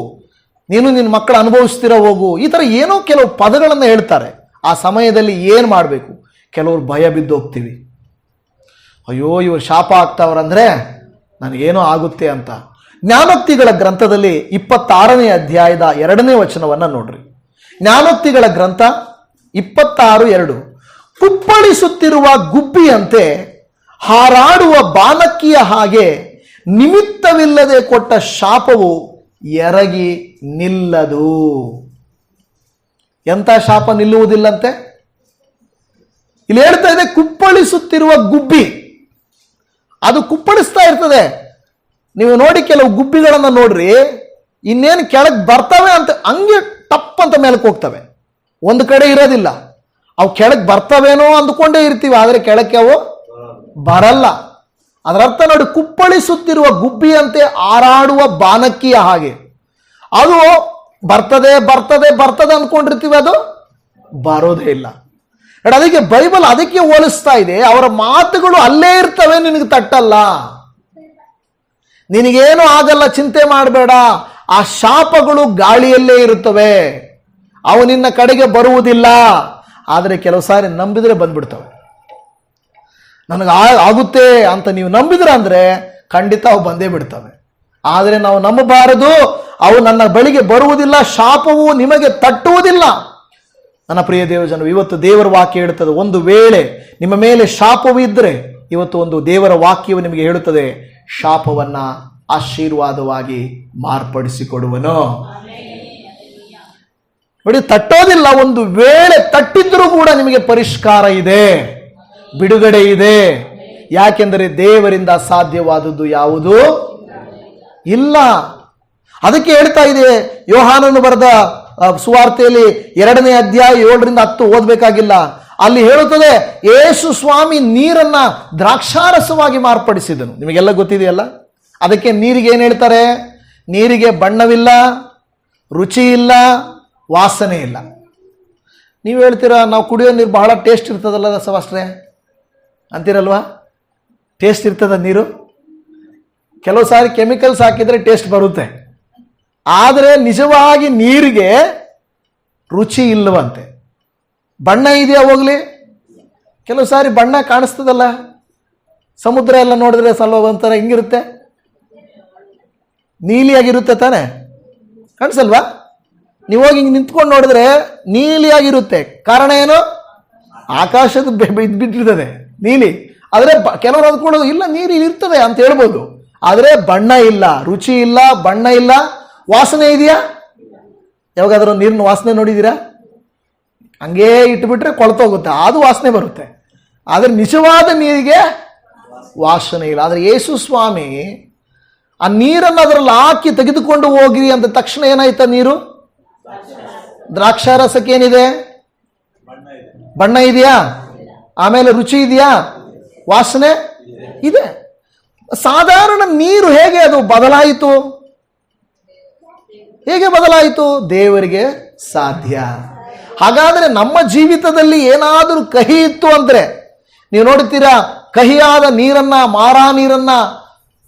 ನೀನು ನಿನ್ನ ಮಕ್ಕಳು ಅನುಭವಿಸ್ತಿರೋ ಹೋಗು, ಈ ಥರ ಏನೋ ಕೆಲವು ಪದಗಳನ್ನು ಹೇಳ್ತಾರೆ. ಆ ಸಮಯದಲ್ಲಿ ಏನು ಮಾಡಬೇಕು? ಕೆಲವರು ಭಯ ಬಿದ್ದು ಹೋಗ್ತೀವಿ. ಅಯ್ಯೋ ಇವರು ಶಾಪ ಆಗ್ತಾವ್ರಂದ್ರೆ ನನಗೇನೋ ಆಗುತ್ತೆ ಅಂತ. ಜ್ಞಾನೋಕ್ತಿಗಳ ಗ್ರಂಥದಲ್ಲಿ 26ನೇ ಅಧ್ಯಾಯದ 2ನೇ ವಚನವನ್ನು ನೋಡ್ರಿ. ಜ್ಞಾನೋಕ್ತಿಗಳ ಗ್ರಂಥ 26:2. ಕುಪ್ಪಳಿಸುತ್ತಿರುವ ಗುಬ್ಬಿಯಂತೆ ಹಾರಾಡುವ ಬಾಲಕಿಯ ಹಾಗೆ ನಿಮಿತ್ತವಿಲ್ಲದೆ ಕೊಟ್ಟ ಶಾಪವು ಎರಗಿ ನಿಲ್ಲದು. ಎಂಥ ಶಾಪ ನಿಲ್ಲುವುದಿಲ್ಲಂತೆ? ಇಲ್ಲಿ ಹೇಳ್ತಾ ಇದೆ, ಕುಪ್ಪಳಿಸುತ್ತಿರುವ ಗುಬ್ಬಿ, ಅದು ಕುಪ್ಪಳಿಸ್ತಾ ಇರ್ತದೆ. ನೀವು ನೋಡಿ, ಕೆಲವು ಗುಬ್ಬಿಗಳನ್ನು ನೋಡ್ರಿ, ಇನ್ನೇನು ಕೆಳಗೆ ಬರ್ತವೆ ಅಂತ ಹಂಗೆ ಟಪ್ ಅಂತ ಮೇಲಕ್ಕೆ ಹೋಗ್ತವೆ, ಒಂದು ಕಡೆ ಇರೋದಿಲ್ಲ. ಅವು ಕೆಳಗೆ ಬರ್ತವೇನೋ ಅಂದ್ಕೊಂಡೇ ಇರ್ತೀವಿ, ಆದರೆ ಕೆಳಕ್ಕೆ ಅವು ಬರಲ್ಲ. ಅದರ ಅರ್ಥ ನೋಡಿ, ಕುಪ್ಪಳಿಸುತ್ತಿರುವ ಗುಬ್ಬಿಯಂತೆ ಹಾರಾಡುವ ಬಾನಕ್ಕಿಯ ಹಾಗೆ. ಅದು ಬರ್ತದೆ ಬರ್ತದೆ ಬರ್ತದೆ ಅಂದ್ಕೊಂಡಿರ್ತೀವಿ, ಅದು ಬರೋದೇ ಇಲ್ಲ. ಅದಕ್ಕೆ ಬೈಬಲ್ ಅದಕ್ಕೆ ಹೋಲಿಸ್ತಾ ಇದೆ, ಅವರ ಮಾತುಗಳು ಅಲ್ಲೇ ಇರ್ತವೆ, ನಿನಗೆ ತಟ್ಟಲ್ಲ, ನಿನಗೇನು ಆಗಲ್ಲ, ಚಿಂತೆ ಮಾಡಬೇಡ. ಆ ಶಾಪಗಳು ಗಾಳಿಯಲ್ಲೇ ಇರುತ್ತವೆ, ಅವು ನಿನ್ನ ಕಡೆಗೆ ಬರುವುದಿಲ್ಲ. ಆದರೆ ಕೆಲವು ಸಾರಿ ನಂಬಿದ್ರೆ ಬಂದ್ಬಿಡ್ತವೆ. ನನಗೆ ಆಗುತ್ತೆ ಅಂತ ನೀವು ನಂಬಿದ್ರೆ ಅಂದ್ರೆ ಖಂಡಿತ ಅವು ಬಂದೇ ಬಿಡ್ತವೆ. ಆದರೆ ನಾವು ನಂಬಬಾರದು, ಅವು ನನ್ನ ಬಳಿಗೆ ಬರುವುದಿಲ್ಲ, ಶಾಪವು ನಿಮಗೆ ತಟ್ಟುವುದಿಲ್ಲ. ನನ್ನ ಪ್ರಿಯ ದೇವಜನರು, ಇವತ್ತು ದೇವರ ವಾಕ್ಯ ಹೇಳುತ್ತದೆ, ಒಂದು ವೇಳೆ ನಿಮ್ಮ ಮೇಲೆ ಶಾಪವು ಇದ್ದರೆ, ಇವತ್ತು ಒಂದು ದೇವರ ವಾಕ್ಯವು ನಿಮಗೆ ಹೇಳುತ್ತದೆ, ಶಾಪವನ್ನ ಆಶೀರ್ವಾದವಾಗಿ ಮಾರ್ಪಡಿಸಿಕೊಡುವನು. ನೋಡಿ, ತಟ್ಟೋದಿಲ್ಲ. ಒಂದು ವೇಳೆ ತಟ್ಟಿದ್ರೂ ಕೂಡ ನಿಮಗೆ ಪರಿಷ್ಕಾರ ಇದೆ, ಬಿಡುಗಡೆ ಇದೆ. ಯಾಕೆಂದರೆ ದೇವರಿಂದ ಅಸಾಧ್ಯವಾದದ್ದು ಯಾವುದೂ ಇಲ್ಲ. ಅದಕ್ಕೆ ಹೇಳ್ತಾ ಇದೆ, ಯೋಹಾನನು ಬರೆದ ಸುವಾರ್ತೆಯಲ್ಲಿ 2ನೇ ಅಧ್ಯಾಯ 7-10 ಓದಬೇಕಾಗಿಲ್ಲ. ಅಲ್ಲಿ ಹೇಳುತ್ತದೆ, ಯೇಸು ಸ್ವಾಮಿ ನೀರನ್ನ ದ್ರಾಕ್ಷಾರಸವಾಗಿ ಮಾರ್ಪಡಿಸಿದನು. ನಿಮಗೆಲ್ಲ ಗೊತ್ತಿದೆಯಲ್ಲ. ಅದಕ್ಕೆ ನೀರಿಗೆ ಏನು ಹೇಳ್ತಾರೆ? ನೀರಿಗೆ ಬಣ್ಣವಿಲ್ಲ, ರುಚಿ ಇಲ್ಲ, ವಾಸನೆ ಇಲ್ಲ. ನೀವು ಹೇಳ್ತೀರಾ, ನಾವು ಕುಡಿಯೋ ನೀರು ಬಹಳ ಟೇಸ್ಟ್ ಇರ್ತದಲ್ಲ ಸವಾಸ್ಟ್ರೆ ಅಂತೀರಲ್ವಾ? ಟೇಸ್ಟ್ ಇರ್ತದ ನೀರು? ಕೆಲವು ಸಾರಿ ಕೆಮಿಕಲ್ಸ್ ಹಾಕಿದರೆ ಟೇಸ್ಟ್ ಬರುತ್ತೆ, ಆದರೆ ನಿಜವಾಗಿ ನೀರಿಗೆ ರುಚಿ ಇಲ್ಲವಂತೆ. ಬಣ್ಣ ಇದೆಯಾ ಹೋಗ್ಲಿ? ಕೆಲವು ಸಾರಿ ಬಣ್ಣ ಕಾಣಿಸ್ತದಲ್ಲ, ಸಮುದ್ರ ಎಲ್ಲ ನೋಡಿದ್ರೆ ಸ್ವಲ್ಪ ಒಂಥರ ಹಿಂಗಿರುತ್ತೆ, ನೀಲಿಯಾಗಿರುತ್ತೆ ತಾನೆ, ಕಾಣಿಸಲ್ವಾ? ನೀವು ಹೋಗಿ ಹಿಂಗೆ ನಿಂತ್ಕೊಂಡು ನೋಡಿದ್ರೆ ನೀಲಿಯಾಗಿರುತ್ತೆ. ಕಾರಣ ಏನು? ಆಕಾಶದ ಬಿಟ್ಟಿರ್ತದೆ ನೀಲಿ. ಆದರೆ ಕೆಲವರು ಅಂದ್ಕೊಳ್ಳೋದು ಇಲ್ಲ, ನೀರು ಇರ್ತದೆ ಅಂತ ಹೇಳ್ಬೋದು, ಆದರೆ ಬಣ್ಣ ಇಲ್ಲ, ರುಚಿ ಇಲ್ಲ, ಬಣ್ಣ ಇಲ್ಲ, ವಾಸನೆ ಇದೆಯಾ? ಯಾವಾಗಾದ್ರೂ ನೀರಿನ ವಾಸನೆ ನೋಡಿದ್ದೀರಾ? ಹಂಗೇ ಇಟ್ಬಿಟ್ರೆ ಕೊಳ್ತೋಗುತ್ತೆ, ಅದು ವಾಸನೆ ಬರುತ್ತೆ, ಆದರೆ ನಿಜವಾದ ನೀರಿಗೆ ವಾಸನೆ ಇಲ್ಲ. ಆದರೆ ಯೇಸು ಸ್ವಾಮಿ ಆ ನೀರನ್ನು ಅದರಲ್ಲಿ ಹಾಕಿ ತೆಗೆದುಕೊಂಡು ಹೋಗಿರಿ ಅಂದ ತಕ್ಷಣ ಏನಾಯ್ತ ನೀರು? ದ್ರಾಕ್ಷಾರಸಕ್ಕೆ ಏನಿದೆ? ಬಣ್ಣ ಇದೆಯಾ? ಆಮೇಲೆ ರುಚಿ ಇದೆಯಾ? ವಾಸನೆ ಇದೆ. ಸಾಧಾರಣ ನೀರು ಹೇಗೆ ಅದು ಬದಲಾಯಿತು? ಹೇಗೆ ಬದಲಾಯಿತು? ದೇವರಿಗೆ ಸಾಧ್ಯ. ಹಾಗಾದ್ರೆ ನಮ್ಮ ಜೀವಿತದಲ್ಲಿ ಏನಾದರೂ ಕಹಿ ಇತ್ತು ಅಂದ್ರೆ, ನೀವು ನೋಡ್ತೀರಾ, ಕಹಿಯಾದ ನೀರನ್ನ, ಮಾರಾ ನೀರನ್ನ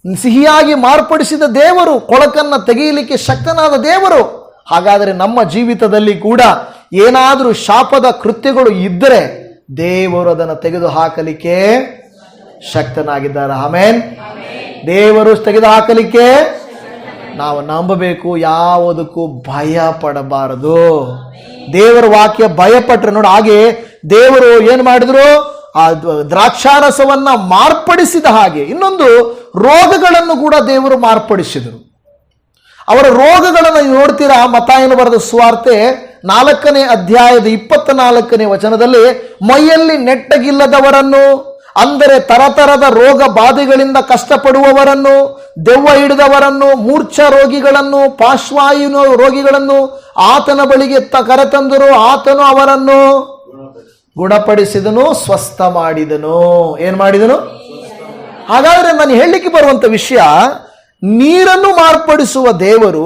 ಸಿಹಿಯಾಗಿ ಮಾರ್ಪಡಿಸಿದ ದೇವರು, ಕೊಳಕನ್ನ ತೆಗೆಯಲಿಕ್ಕೆ ಶಕ್ತನಾದ ದೇವರು. ಹಾಗಾದರೆ ನಮ್ಮ ಜೀವಿತದಲ್ಲಿ ಕೂಡ ಏನಾದರೂ ಶಾಪದ ಕೃತ್ಯಗಳು ಇದ್ದರೆ ದೇವರು ಅದನ್ನು ತೆಗೆದು ಹಾಕಲಿಕ್ಕೆ ಶಕ್ತನಾಗಿದ್ದಾರೆ. ಆಮೆನ್. ದೇವರು ತೆಗೆದು ಹಾಕಲಿಕ್ಕೆ ನಾವು ನಂಬಬೇಕು, ಯಾವುದಕ್ಕೂ ಭಯ ಪಡಬಾರದು. ದೇವರ ವಾಕ್ಯ ಭಯಪಟ್ರೆ ನೋಡಿ, ಹಾಗೆ ದೇವರು ಏನು ಮಾಡಿದ್ರು? ಆ ದ್ರಾಕ್ಷಾರಸವನ್ನ ಮಾರ್ಪಡಿಸಿದ ಹಾಗೆ ಇನ್ನೊಂದು ರೋಗಗಳನ್ನು ಕೂಡ ದೇವರು ಮಾರ್ಪಡಿಸಿದರು. ಅವರ ರೋಗಗಳನ್ನು ನೋಡ್ತೀರಾ, ಮತ್ತಾಯನು ಬರೆದ ಸುವಾರ್ತೆ 4ನೇ ಅಧ್ಯಾಯದ 24ನೇ ವಚನದಲ್ಲಿ, ಮೈಯಲ್ಲಿ ನೆಟ್ಟಗಿಲ್ಲದವರನ್ನು, ಅಂದರೆ ತರತರದ ರೋಗ ಬಾಧೆಗಳಿಂದ ಕಷ್ಟಪಡುವವರನ್ನು, ದೆವ್ವ ಹಿಡಿದವರನ್ನು, ಮೂರ್ಛಾ ರೋಗಿಗಳನ್ನು, ಪಾರ್ಶ್ವಾಯು ರೋಗಿಗಳನ್ನು ಆತನ ಬಳಿಗೆ ಕರೆತಂದರು. ಆತನು ಅವರನ್ನು ಗುಣಪಡಿಸಿದನು, ಸ್ವಸ್ಥ ಮಾಡಿದನು. ಏನ್ ಮಾಡಿದನು? ಹಾಗಾದ್ರೆ ನಾನು ಹೇಳಲಿಕ್ಕೆ ಬರುವಂತ ವಿಷಯ, ನೀರನ್ನು ಮಾರ್ಪಡಿಸುವ ದೇವರು,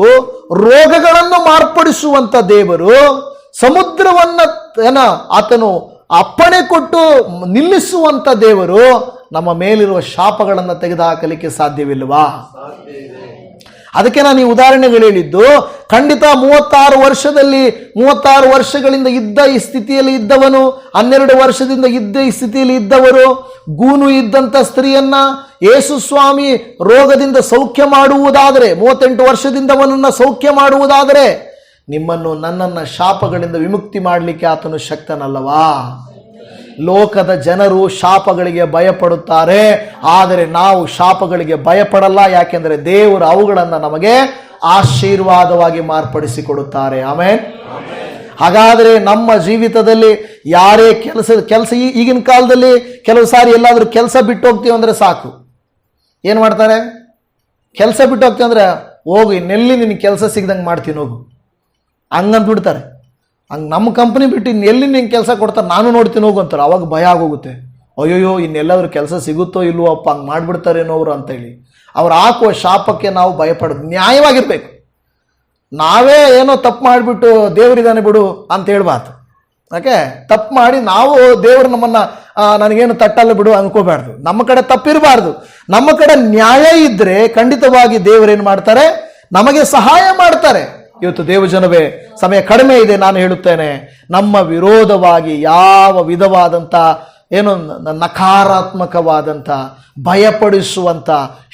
ರೋಗಗಳನ್ನು ಮಾರ್ಪಡಿಸುವಂತ ದೇವರು, ಸಮುದ್ರವನ್ನ ಆತನು ಅಪ್ಪಣೆ ಕೊಟ್ಟು ನಿಲ್ಲಿಸುವಂತ ದೇವರು ನಮ್ಮ ಮೇಲಿರುವ ಶಾಪಗಳನ್ನು ತೆಗೆದುಹಾಕಲಿಕ್ಕೆ ಸಾಧ್ಯವಿಲ್ವಾ? ಅದಕ್ಕೆ ನಾನು ಈ ಉದಾಹರಣೆಗಳು ಹೇಳಿದ್ದು. ಖಂಡಿತ 36 ವರ್ಷಗಳಿಂದ ಇದ್ದ ಈ ಸ್ಥಿತಿಯಲ್ಲಿ ಇದ್ದವನು, 12 ವರ್ಷದಿಂದ ಇದ್ದ ಈ ಸ್ಥಿತಿಯಲ್ಲಿ ಇದ್ದವರು, ಗೂನು ಇದ್ದಂಥ ಸ್ತ್ರೀಯನ್ನ ಯೇಸು ಸ್ವಾಮಿ ರೋಗದಿಂದ ಸೌಖ್ಯ ಮಾಡುವುದಾದರೆ, 38 ವರ್ಷದಿಂದವನನ್ನ ಸೌಖ್ಯ ಮಾಡುವುದಾದರೆ, ನಿಮ್ಮನ್ನು ನನ್ನನ್ನು ಶಾಪಗಳಿಂದ ವಿಮುಕ್ತಿ ಮಾಡಲಿಕ್ಕೆ ಆತನು ಶಕ್ತನಲ್ಲವಾ? ಲೋಕದ ಜನರು ಶಾಪಗಳಿಗೆ ಭಯಪಡುತ್ತಾರೆ, ಆದರೆ ನಾವು ಶಾಪಗಳಿಗೆ ಭಯಪಡಲ್ಲ. ಯಾಕೆಂದರೆ ದೇವರು ಅವುಗಳನ್ನು ನಮಗೆ ಆಶೀರ್ವಾದವಾಗಿ ಮಾರ್ಪಡಿಸಿಕೊಡುತ್ತಾರೆ. ಆಮೆನ್. ಹಾಗಾದರೆ ನಮ್ಮ ಜೀವಿತದಲ್ಲಿ ಯಾರೇ ಕೆಲಸ ಈಗಿನ ಕಾಲದಲ್ಲಿ ಕೆಲವು ಸಾರಿ ಎಲ್ಲಾದರೂ ಕೆಲಸ ಬಿಟ್ಟು ಹೋಗ್ತೀವಿ ಅಂದರೆ ಸಾಕು, ಏನು ಮಾಡ್ತಾರೆ? ಕೆಲಸ ಬಿಟ್ಟು ಹೋಗ್ತೀವಿ ಅಂದರೆ, ಹೋಗು ಇನ್ನೆಲ್ಲಿ ನಿನಗೆ ಕೆಲಸ ಸಿಗ್ದಂಗೆ ಮಾಡ್ತೀನಿ ಹೋಗು, ಹಂಗಂತ ಬಿಡ್ತಾರೆ. ಹಂಗೆ ನಮ್ಮ ಕಂಪ್ನಿ ಬಿಟ್ಟು ಇನ್ನೆಲ್ಲಿ ನಿಂಗೆ ಕೆಲಸ ಕೊಡ್ತಾರೆ, ನಾನು ನೋಡ್ತೀನಿ ಹೋಗು ಅಂತಾರೆ. ಅವಾಗ ಭಯ ಆಗೋಗುತ್ತೆ, ಅಯ್ಯೋಯ್ಯೋ ಇನ್ನೆಲ್ಲಾದ್ರೂ ಕೆಲಸ ಸಿಗುತ್ತೋ ಇಲ್ವೋ ಅಪ್ಪ, ಹಂಗೆ ಮಾಡಿಬಿಡ್ತಾರೇನೋ ಅವರು ಅಂತೇಳಿ. ಅವ್ರು ಹಾಕುವ ಶಾಪಕ್ಕೆ ನಾವು ಭಯಪಡೋದು. ನ್ಯಾಯವಾಗಿರ್ಬೇಕು. ನಾವೇ ಏನೋ ತಪ್ಪು ಮಾಡಿಬಿಟ್ಟು ದೇವರಿದ್ದಾನೆ ಬಿಡು ಅಂತ ಹೇಳ್ಬಾರ್ದು. ಯಾಕೆ? ತಪ್ಪು ಮಾಡಿ ನಾವು ದೇವರು ನಮ್ಮನ್ನು ನನಗೇನು ತಟ್ಟಲ್ಲ ಬಿಡು ಅನ್ಕೋಬಾರ್ದು. ನಮ್ಮ ಕಡೆ ತಪ್ಪಿರಬಾರ್ದು. ನಮ್ಮ ಕಡೆ ನ್ಯಾಯ ಇದ್ದರೆ ಖಂಡಿತವಾಗಿ ದೇವರೇನು ಮಾಡ್ತಾರೆ? ನಮಗೆ ಸಹಾಯ ಮಾಡ್ತಾರೆ. ಇವತ್ತು ದೇವಜನವೇ, ಸಮಯ ಕಡಿಮೆ ಇದೆ, ನಾನು ಹೇಳುತ್ತೇನೆ, ನಮ್ಮ ವಿರೋಧವಾಗಿ ಯಾವ ವಿಧವಾದಂಥ ಏನು ನಕಾರಾತ್ಮಕವಾದಂಥ, ಭಯಪಡಿಸುವಂಥ,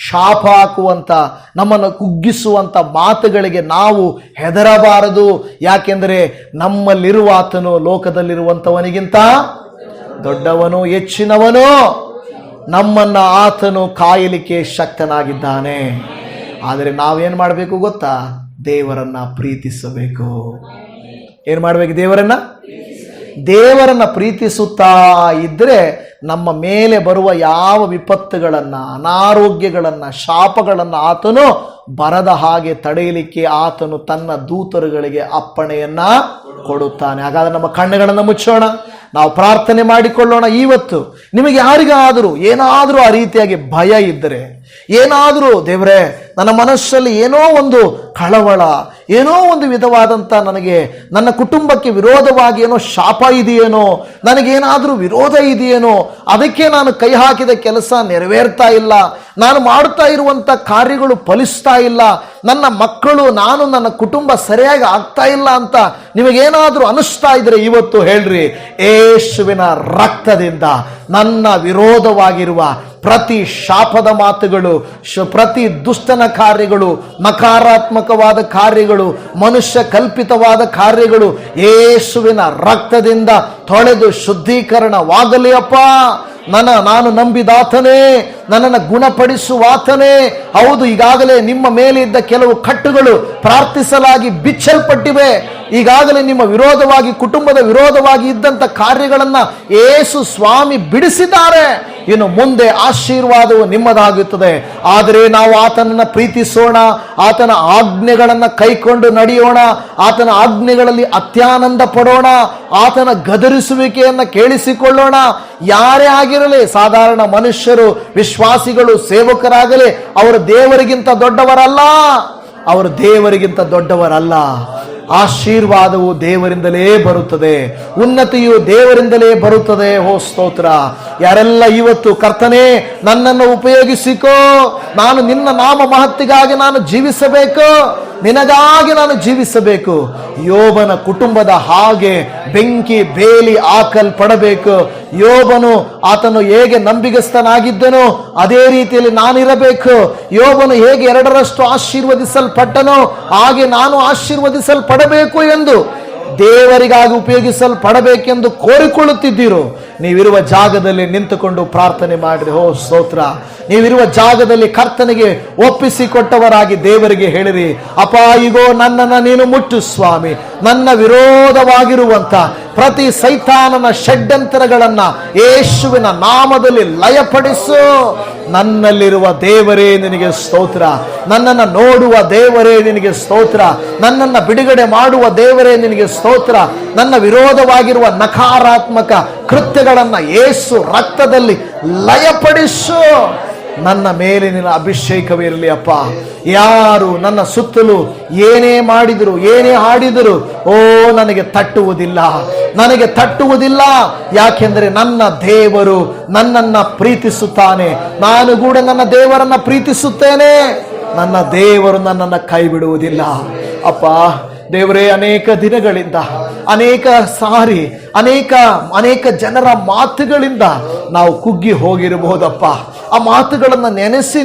ಶಾಪ ಹಾಕುವಂಥ, ನಮ್ಮನ್ನು ಕುಗ್ಗಿಸುವಂಥ ಮಾತುಗಳಿಗೆ ನಾವು ಹೆದರಬಾರದು. ಯಾಕೆಂದರೆ ನಮ್ಮಲ್ಲಿರುವ ಆತನು ಲೋಕದಲ್ಲಿರುವಂಥವನಿಗಿಂತ ದೊಡ್ಡವನು, ಹೆಚ್ಚಿನವನು. ನಮ್ಮನ್ನ ಆತನು ಕಾಯಲಿಕ್ಕೆ ಶಕ್ತನಾಗಿದ್ದಾನೆ. ಆದರೆ ನಾವೇನು ಮಾಡಬೇಕು ಗೊತ್ತಾ? ದೇವರನ್ನ ಪ್ರೀತಿಸಬೇಕು. ಏನು ಮಾಡಬೇಕು? ದೇವರನ್ನ ಪ್ರೀತಿಸುತ್ತಾ ಇದ್ದರೆ ನಮ್ಮ ಮೇಲೆ ಬರುವ ಯಾವ ವಿಪತ್ತುಗಳನ್ನು, ಅನಾರೋಗ್ಯಗಳನ್ನು, ಶಾಪಗಳನ್ನು ಆತನು ಬರದ ಹಾಗೆ ತಡೆಯಲಿಕ್ಕೆ ಆತನು ತನ್ನ ದೂತರುಗಳಿಗೆ ಅಪ್ಪಣೆಯನ್ನ ಕೊಡುತ್ತಾನೆ. ಹಾಗಾದ್ರೆ ನಮ್ಮ ಕಣ್ಣುಗಳನ್ನು ಮುಚ್ಚೋಣ, ನಾವು ಪ್ರಾರ್ಥನೆ ಮಾಡಿಕೊಳ್ಳೋಣ. ಇವತ್ತು ನಿಮಗೆ ಯಾರಿಗಾದರೂ ಏನಾದರೂ ಆ ರೀತಿಯಾಗಿ ಭಯ ಇದ್ದರೆ, ಏನಾದರೂ ದೇವರೇ ನನ್ನ ಮನಸ್ಸಲ್ಲಿ ಏನೋ ಒಂದು ಕಳವಳ, ಏನೋ ಒಂದು ವಿಧವಾದಂಥ ನನಗೆ ನನ್ನ ಕುಟುಂಬಕ್ಕೆ ವಿರೋಧವಾಗಿ ಏನೋ ಶಾಪ ಇದೆಯೇನೋ, ನನಗೇನಾದರೂ ವಿರೋಧ ಇದೆಯೇನೋ, ಅದಕ್ಕೆ ನಾನು ಕೈ ಹಾಕಿದ ಕೆಲಸ ನೆರವೇರ್ತಾ ಇಲ್ಲ, ನಾನು ಮಾಡ್ತಾ ಇರುವಂಥ ಕಾರ್ಯಗಳು ಫಲಿಸ್ತಾ ಇಲ್ಲ, ನನ್ನ ಮಕ್ಕಳು, ನಾನು, ನನ್ನ ಕುಟುಂಬ ಸರಿಯಾಗಿ ಆಗ್ತಾ ಇಲ್ಲ ಅಂತ ನಿಮಗೇನಾದರೂ ಅನಿಸ್ತಾ ಇದ್ರೆ ಇವತ್ತು ಹೇಳ್ರಿ, ಯೇಸುವಿನ ರಕ್ತದಿಂದ ನನ್ನ ವಿರೋಧವಾಗಿರುವ ಪ್ರತಿ ಶಾಪದ ಮಾತುಗಳು, ಪ್ರತಿ ದುಷ್ಟನ ಕಾರ್ಯಗಳು, ನಕಾರಾತ್ಮಕವಾದ ಕಾರ್ಯಗಳು, ಮನುಷ್ಯ ಕಲ್ಪಿತವಾದ ಕಾರ್ಯಗಳು ಯೇಸುವಿನ ರಕ್ತದಿಂದ ತೊಳೆದು ಶುದ್ಧೀಕರಣವಾಗಲಿ ಅಪ್ಪ. ನಾನು ನಂಬಿದಾತನೇ, ನನ್ನನ್ನು ಗುಣಪಡಿಸುವಾತನೇ. ಹೌದು, ಈಗಾಗಲೇ ನಿಮ್ಮ ಮೇಲೆ ಇದ್ದ ಕೆಲವು ಕಟ್ಟುಗಳು ಪ್ರಾರ್ಥಿಸಲಾಗಿ ಬಿಚ್ಚಲ್ಪಟ್ಟಿವೆ. ಈಗಾಗಲೇ ನಿಮ್ಮ ವಿರೋಧವಾಗಿ, ಕುಟುಂಬದ ವಿರೋಧವಾಗಿ ಇದ್ದಂಥ ಕಾರ್ಯಗಳನ್ನು ಯೇಸು ಸ್ವಾಮಿ ಬಿಡಿಸಿದ್ದಾರೆ. ಇನ್ನು ಮುಂದೆ ಆಶೀರ್ವಾದವು ನಿಮ್ಮದಾಗುತ್ತದೆ. ಆದರೆ ನಾವು ಆತನನ್ನು ಪ್ರೀತಿಸೋಣ, ಆತನ ಆಜ್ಞೆಗಳನ್ನು ಕೈಕೊಂಡು ನಡೆಯೋಣ, ಆತನ ಆಜ್ಞೆಗಳಲ್ಲಿ ಅತ್ಯಾನಂದ ಪಡೋಣ, ಆತನ ಗದರಿಸುವಿಕೆಯನ್ನು ಕೇಳಿಸಿಕೊಳ್ಳೋಣ. ಯಾರೇ ಆಗಿರಲಿ, ಸಾಧಾರಣ ಮನುಷ್ಯರು, ವಿಶ್ವಾಸಿಗಳು, ಸೇವಕರಾಗಲಿ, ಅವರು ದೇವರಿಗಿಂತ ದೊಡ್ಡವರಲ್ಲ, ಅವರು ದೇವರಿಗಿಂತ ದೊಡ್ಡವರಲ್ಲ. ಆಶೀರ್ವಾದವು ದೇವರಿಂದಲೇ ಬರುತ್ತದೆ, ಉನ್ನತಿಯು ದೇವರಿಂದಲೇ ಬರುತ್ತದೆ. ಓ ಸ್ತೋತ್ರ. ಯಾರೆಲ್ಲ ಇವತ್ತು ಕರ್ತನೇ ನನ್ನನ್ನು ಉಪಯೋಗಿಸಿಕೋ, ನಾನು ನಿನ್ನ ನಾಮ ಮಹತ್ತಿಗಾಗಿ ನಾನು ಜೀವಿಸಬೇಕು, ನಿನಗಾಗಿ ನಾನು ಜೀವಿಸಬೇಕು, ಯೋಬನ ಕುಟುಂಬದ ಹಾಗೆ ಬೆಂಕಿ ಬೇಲಿ ಹಾಕಲ್ಪಡಬೇಕು. ಯೋಬನು ಆತನು ಹೇಗೆ ನಂಬಿಗಸ್ತನಾಗಿದ್ದನೋ ಅದೇ ರೀತಿಯಲ್ಲಿ ನಾನಿರಬೇಕು. ಯೋಬನು ಹೇಗೆ 2ರಷ್ಟು ಆಶೀರ್ವದಿಸಲ್ಪಟ್ಟನೋ ಹಾಗೆ ನಾನು ಆಶೀರ್ವದಿಸಲ್ಪಡಬೇಕು ಎಂದು, ದೇವರಿಗಾಗಿ ಉಪಯೋಗಿಸಲ್ಪಡಬೇಕೆಂದು ಕೋರಿಕೊಳ್ಳುತ್ತಿದ್ದೀರೋ, ನೀವಿರುವ ಜಾಗದಲ್ಲಿ ನಿಂತುಕೊಂಡು ಪ್ರಾರ್ಥನೆ ಮಾಡಿರಿ. ಓ ಸ್ತೋತ್ರ. ನೀವಿರುವ ಜಾಗದಲ್ಲಿ ಕರ್ತನಿಗೆ ಒಪ್ಪಿಸಿಕೊಟ್ಟವರಾಗಿ ದೇವರಿಗೆ ಹೇಳಿರಿ, ಅಪ್ಪ ಈಗೋ ನನ್ನನ್ನು ನೀನು ಮುಟ್ಟು ಸ್ವಾಮಿ, ನನ್ನ ವಿರೋಧವಾಗಿರುವಂತ ಪ್ರತಿ ಸೈತಾನನ ಷಡ್ಯಂತರಗಳನ್ನ ಯೇಸುವಿನ ನಾಮದಲ್ಲಿ ಲಯಪಡಿಸು. ನನ್ನಲ್ಲಿರುವ ದೇವರೇ ನಿನಗೆ ಸ್ತೋತ್ರ, ನನ್ನನ್ನು ನೋಡುವ ದೇವರೇ ನಿನಗೆ ಸ್ತೋತ್ರ, ನನ್ನನ್ನು ಬಿಡುಗಡೆ ಮಾಡುವ ದೇವರೇ ನಿನಗೆ ಸ್ತೋತ್ರ. ನನ್ನ ವಿರೋಧವಾಗಿರುವ ನಕಾರಾತ್ಮಕ ಕೃತ್ಯಗಳನ್ನ ಯೇಸು ರಕ್ತದಲ್ಲಿ ಲಯಪಡಿಸು. ನನ್ನ ಮೇಲೆ ನಿನ್ನ ಅಭಿಷೇಕವಿರಲಿ ಅಪ್ಪ. ಯಾರು ನನ್ನ ಸುತ್ತಲೂ ಏನೇ ಮಾಡಿದರು, ಏನೇ ಹಾಡಿದರು, ಓ ನನಗೆ ತಟ್ಟುವುದಿಲ್ಲ, ನನಗೆ ತಟ್ಟುವುದಿಲ್ಲ. ಯಾಕೆಂದರೆ ನನ್ನ ದೇವರು ನನ್ನನ್ನ ಪ್ರೀತಿಸುತ್ತಾನೆ, ನಾನು ಕೂಡ ನನ್ನ ದೇವರನ್ನ ಪ್ರೀತಿಸುತ್ತೇನೆ. ನನ್ನ ದೇವರು ನನ್ನನ್ನು ಕೈ ಬಿಡುವುದಿಲ್ಲ ಅಪ್ಪ. ದೇವರೇ, ಅನೇಕ ದಿನಗಳಿಂದ, ಅನೇಕ ಸಾರಿ, ಅನೇಕ ಜನರ ಮಾತುಗಳಿಂದ ನಾವು ಕುಗ್ಗಿ ಹೋಗಿರಬಹುದಪ್ಪ. ಆ ಮಾತುಗಳನ್ನು ನೆನೆಸಿ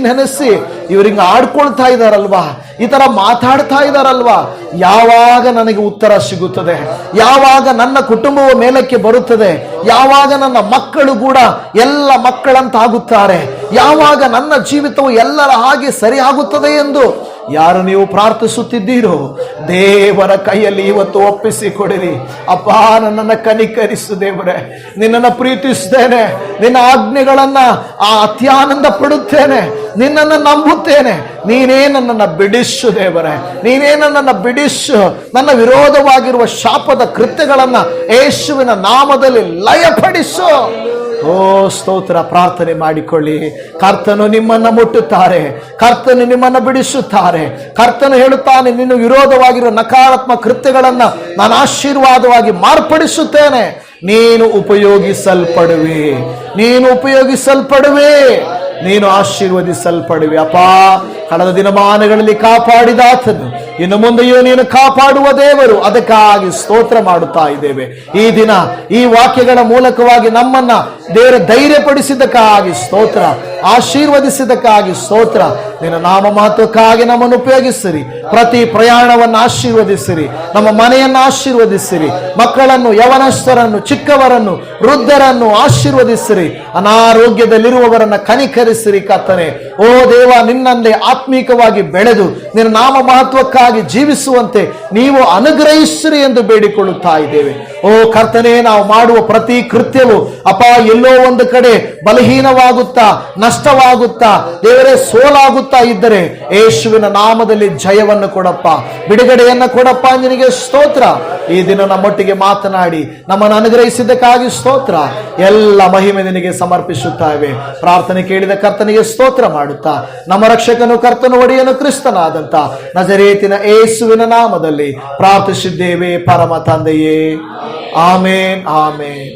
ಇವರಿಗೆ ಆಡ್ಕೊಳ್ತಾ ಇದ್ದಾರಲ್ವಾ, ಈ ತರ ಮಾತಾಡ್ತಾ ಇದ್ದಾರಲ್ವಾ, ಯಾವಾಗ ನನಗೆ ಉತ್ತರ ಸಿಗುತ್ತದೆ, ಯಾವಾಗ ನನ್ನ ಕುಟುಂಬವ ಮೇಲಕ್ಕೆ ಬರುತ್ತದೆ, ಯಾವಾಗ ನನ್ನ ಮಕ್ಕಳು ಕೂಡ ಎಲ್ಲ ಮಕ್ಕಳಂತಾಗುತ್ತಾರೆ, ಯಾವಾಗ ನನ್ನ ಜೀವಿತವು ಎಲ್ಲರ ಹಾಗೆ ಸರಿ ಆಗುತ್ತದೆ ಎಂದು ಯಾರು ನೀವು ಪ್ರಾರ್ಥಿಸುತ್ತಿದ್ದೀರೋ, ದೇವರ ಕೈಯಲ್ಲಿ ಇವತ್ತು ಒಪ್ಪಿಸಿಕೊಡಿರಿ. ಅಪ್ಪ, ನನ್ನನ್ನು ಕನಿಕರಿಸು ದೇವರೇ, ನಿನ್ನನ್ನು ಪ್ರೀತಿಸುತ್ತೇನೆ, ನಿನ್ನ ಆಜ್ಞೆಗಳನ್ನ ಅತ್ಯಾನಂದ ಪಡುತ್ತೇನೆ, ನಿನ್ನನ್ನು ನಂಬುತ್ತೇನೆ. ನೀನೇ ನನ್ನನ್ನು ಬಿಡಿಸು ದೇವರೇ, ನೀನೇ ನನ್ನನ್ನು ಬಿಡಿಸು. ನನ್ನ ವಿರೋಧವಾಗಿರುವ ಶಾಪದ ಕೃತ್ಯಗಳನ್ನ ಯೇಸುವಿನ ನಾಮದಲ್ಲಿ ಲಯಪಡಿಸು. ಓ ಸ್ತೋತ್ರ. ಪ್ರಾರ್ಥನೆ ಮಾಡಿಕೊಳ್ಳಿ. ಕರ್ತನು ನಿಮ್ಮನ್ನು ಮುಟ್ಟುತ್ತಾರೆ, ಕರ್ತನು ನಿಮ್ಮನ್ನು ಬಿಡಿಸುತ್ತಾರೆ. ಕರ್ತನು ಹೇಳುತ್ತಾನೆ, ನಿನ್ನ ವಿರೋಧವಾಗಿರುವ ನಕಾರಾತ್ಮಕ ಕೃತ್ಯಗಳನ್ನ ನಾನು ಆಶೀರ್ವಾದವಾಗಿ ಮಾರ್ಪಡಿಸುತ್ತೇನೆ. ನೀನು ಉಪಯೋಗಿಸಲ್ಪಡುವೆ, ನೀನು ಉಪಯೋಗಿಸಲ್ಪಡುವೆ, ನೀನು ಆಶೀರ್ವದಿಸಲ್ಪಡುವೆ. ಅಪ್ಪ, ಕಳೆದ ದಿನಮಾನಗಳಲ್ಲಿ ಕಾಪಾಡಿದಾತನು ಇನ್ನು ಮುಂದೆಯೂ ನೀನು ಕಾಪಾಡುವ ದೇವರು. ಅದಕ್ಕಾಗಿ ಸ್ತೋತ್ರ ಮಾಡುತ್ತಾ ಇದ್ದೇವೆ. ಈ ದಿನ ಈ ವಾಕ್ಯಗಳ ಮೂಲಕವಾಗಿ ನಮ್ಮನ್ನ ದೇವರ ಧೈರ್ಯಪಡಿಸಿದ್ದಕ್ಕಾಗಿ ಸ್ತೋತ್ರ, ಆಶೀರ್ವದಿಸಿದ್ದಕ್ಕಾಗಿ ಸ್ತೋತ್ರ. ನಿನ್ನ ನಾಮ ಮಹತ್ವಕ್ಕಾಗಿ ನಮ್ಮನ್ನು ಉಪಯೋಗಿಸಿರಿ. ಪ್ರತಿ ಪ್ರಯಾಣವನ್ನು ಆಶೀರ್ವದಿಸಿರಿ, ನಮ್ಮ ಮನೆಯನ್ನು ಆಶೀರ್ವದಿಸಿರಿ, ಮಕ್ಕಳನ್ನು, ಯವನಸ್ಥರನ್ನು, ಚಿಕ್ಕವರನ್ನು, ವೃದ್ಧರನ್ನು ಆಶೀರ್ವದಿಸಿರಿ. ಅನಾರೋಗ್ಯದಲ್ಲಿರುವವರನ್ನ ಕನಿಕರಿಸಿರಿ ಕರ್ತನೆ. ಓ ದೇವ, ನಿನ್ನನ್ನೇ ಆತ್ಮೀಕವಾಗಿ ಬೆಳೆದು ನಿನ್ನ ನಾಮ ಮಹತ್ವಕ್ಕಾಗಿ ಜೀವಿಸುವಂತೆ ನೀವು ಅನುಗ್ರಹಿಸಿರಿ ಎಂದು ಬೇಡಿಕೊಳ್ಳುತ್ತಾ ಇದ್ದೇವೆ. ಓ ಕರ್ತನೆ, ನಾವು ಮಾಡುವ ಪ್ರತಿ ಕೃತ್ಯವು ಅಪ್ಪ ಎಲ್ಲೋ ಒಂದು ಕಡೆ ಬಲಹೀನವಾಗುತ್ತಾ, ನಷ್ಟವಾಗುತ್ತಾ, ದೇವರೇ ಸೋಲಾಗುತ್ತಾ ಇದ್ದರೆ ಯೇಸುವಿನ ನಾಮದಲ್ಲಿ ಜಯವನ್ನು ಕೊಡಪ್ಪ, ಬಿಡುಗಡೆಯನ್ನು ಕೊಡಪ್ಪ. ನಿನಗೆ ಸ್ತೋತ್ರ. ಈ ದಿನ ನಮ್ಮೊಟ್ಟಿಗೆ ಮಾತನಾಡಿ ನಮ್ಮನ್ನು ಅನುಗ್ರಹಿಸಿದ್ದಕ್ಕಾಗಿ ಸ್ತೋತ್ರ. ಎಲ್ಲ ಮಹಿಮೆ ನಿನಗೆ ಸಮರ್ಪಿಸುತ್ತೇವೆ. ಪ್ರಾರ್ಥನೆ ಕೇಳಿದ ಕರ್ತನಿಗೆ ಸ್ತೋತ್ರ ಮಾಡುತ್ತಾ, ನಮ್ಮ ರಕ್ಷಕನು, ಕರ್ತನು, ಒಡೆಯನು, ಕ್ರಿಸ್ತನಾದಂತ ನಜರೇತಿನ ಯೇಸುವಿನ ನಾಮದಲ್ಲಿ ಪ್ರಾರ್ಥಿಸಿದ್ದೇವೆ ಪರಮ ತಂದೆಯೇ. ಆಮೇನ್, ಆಮೇನ್.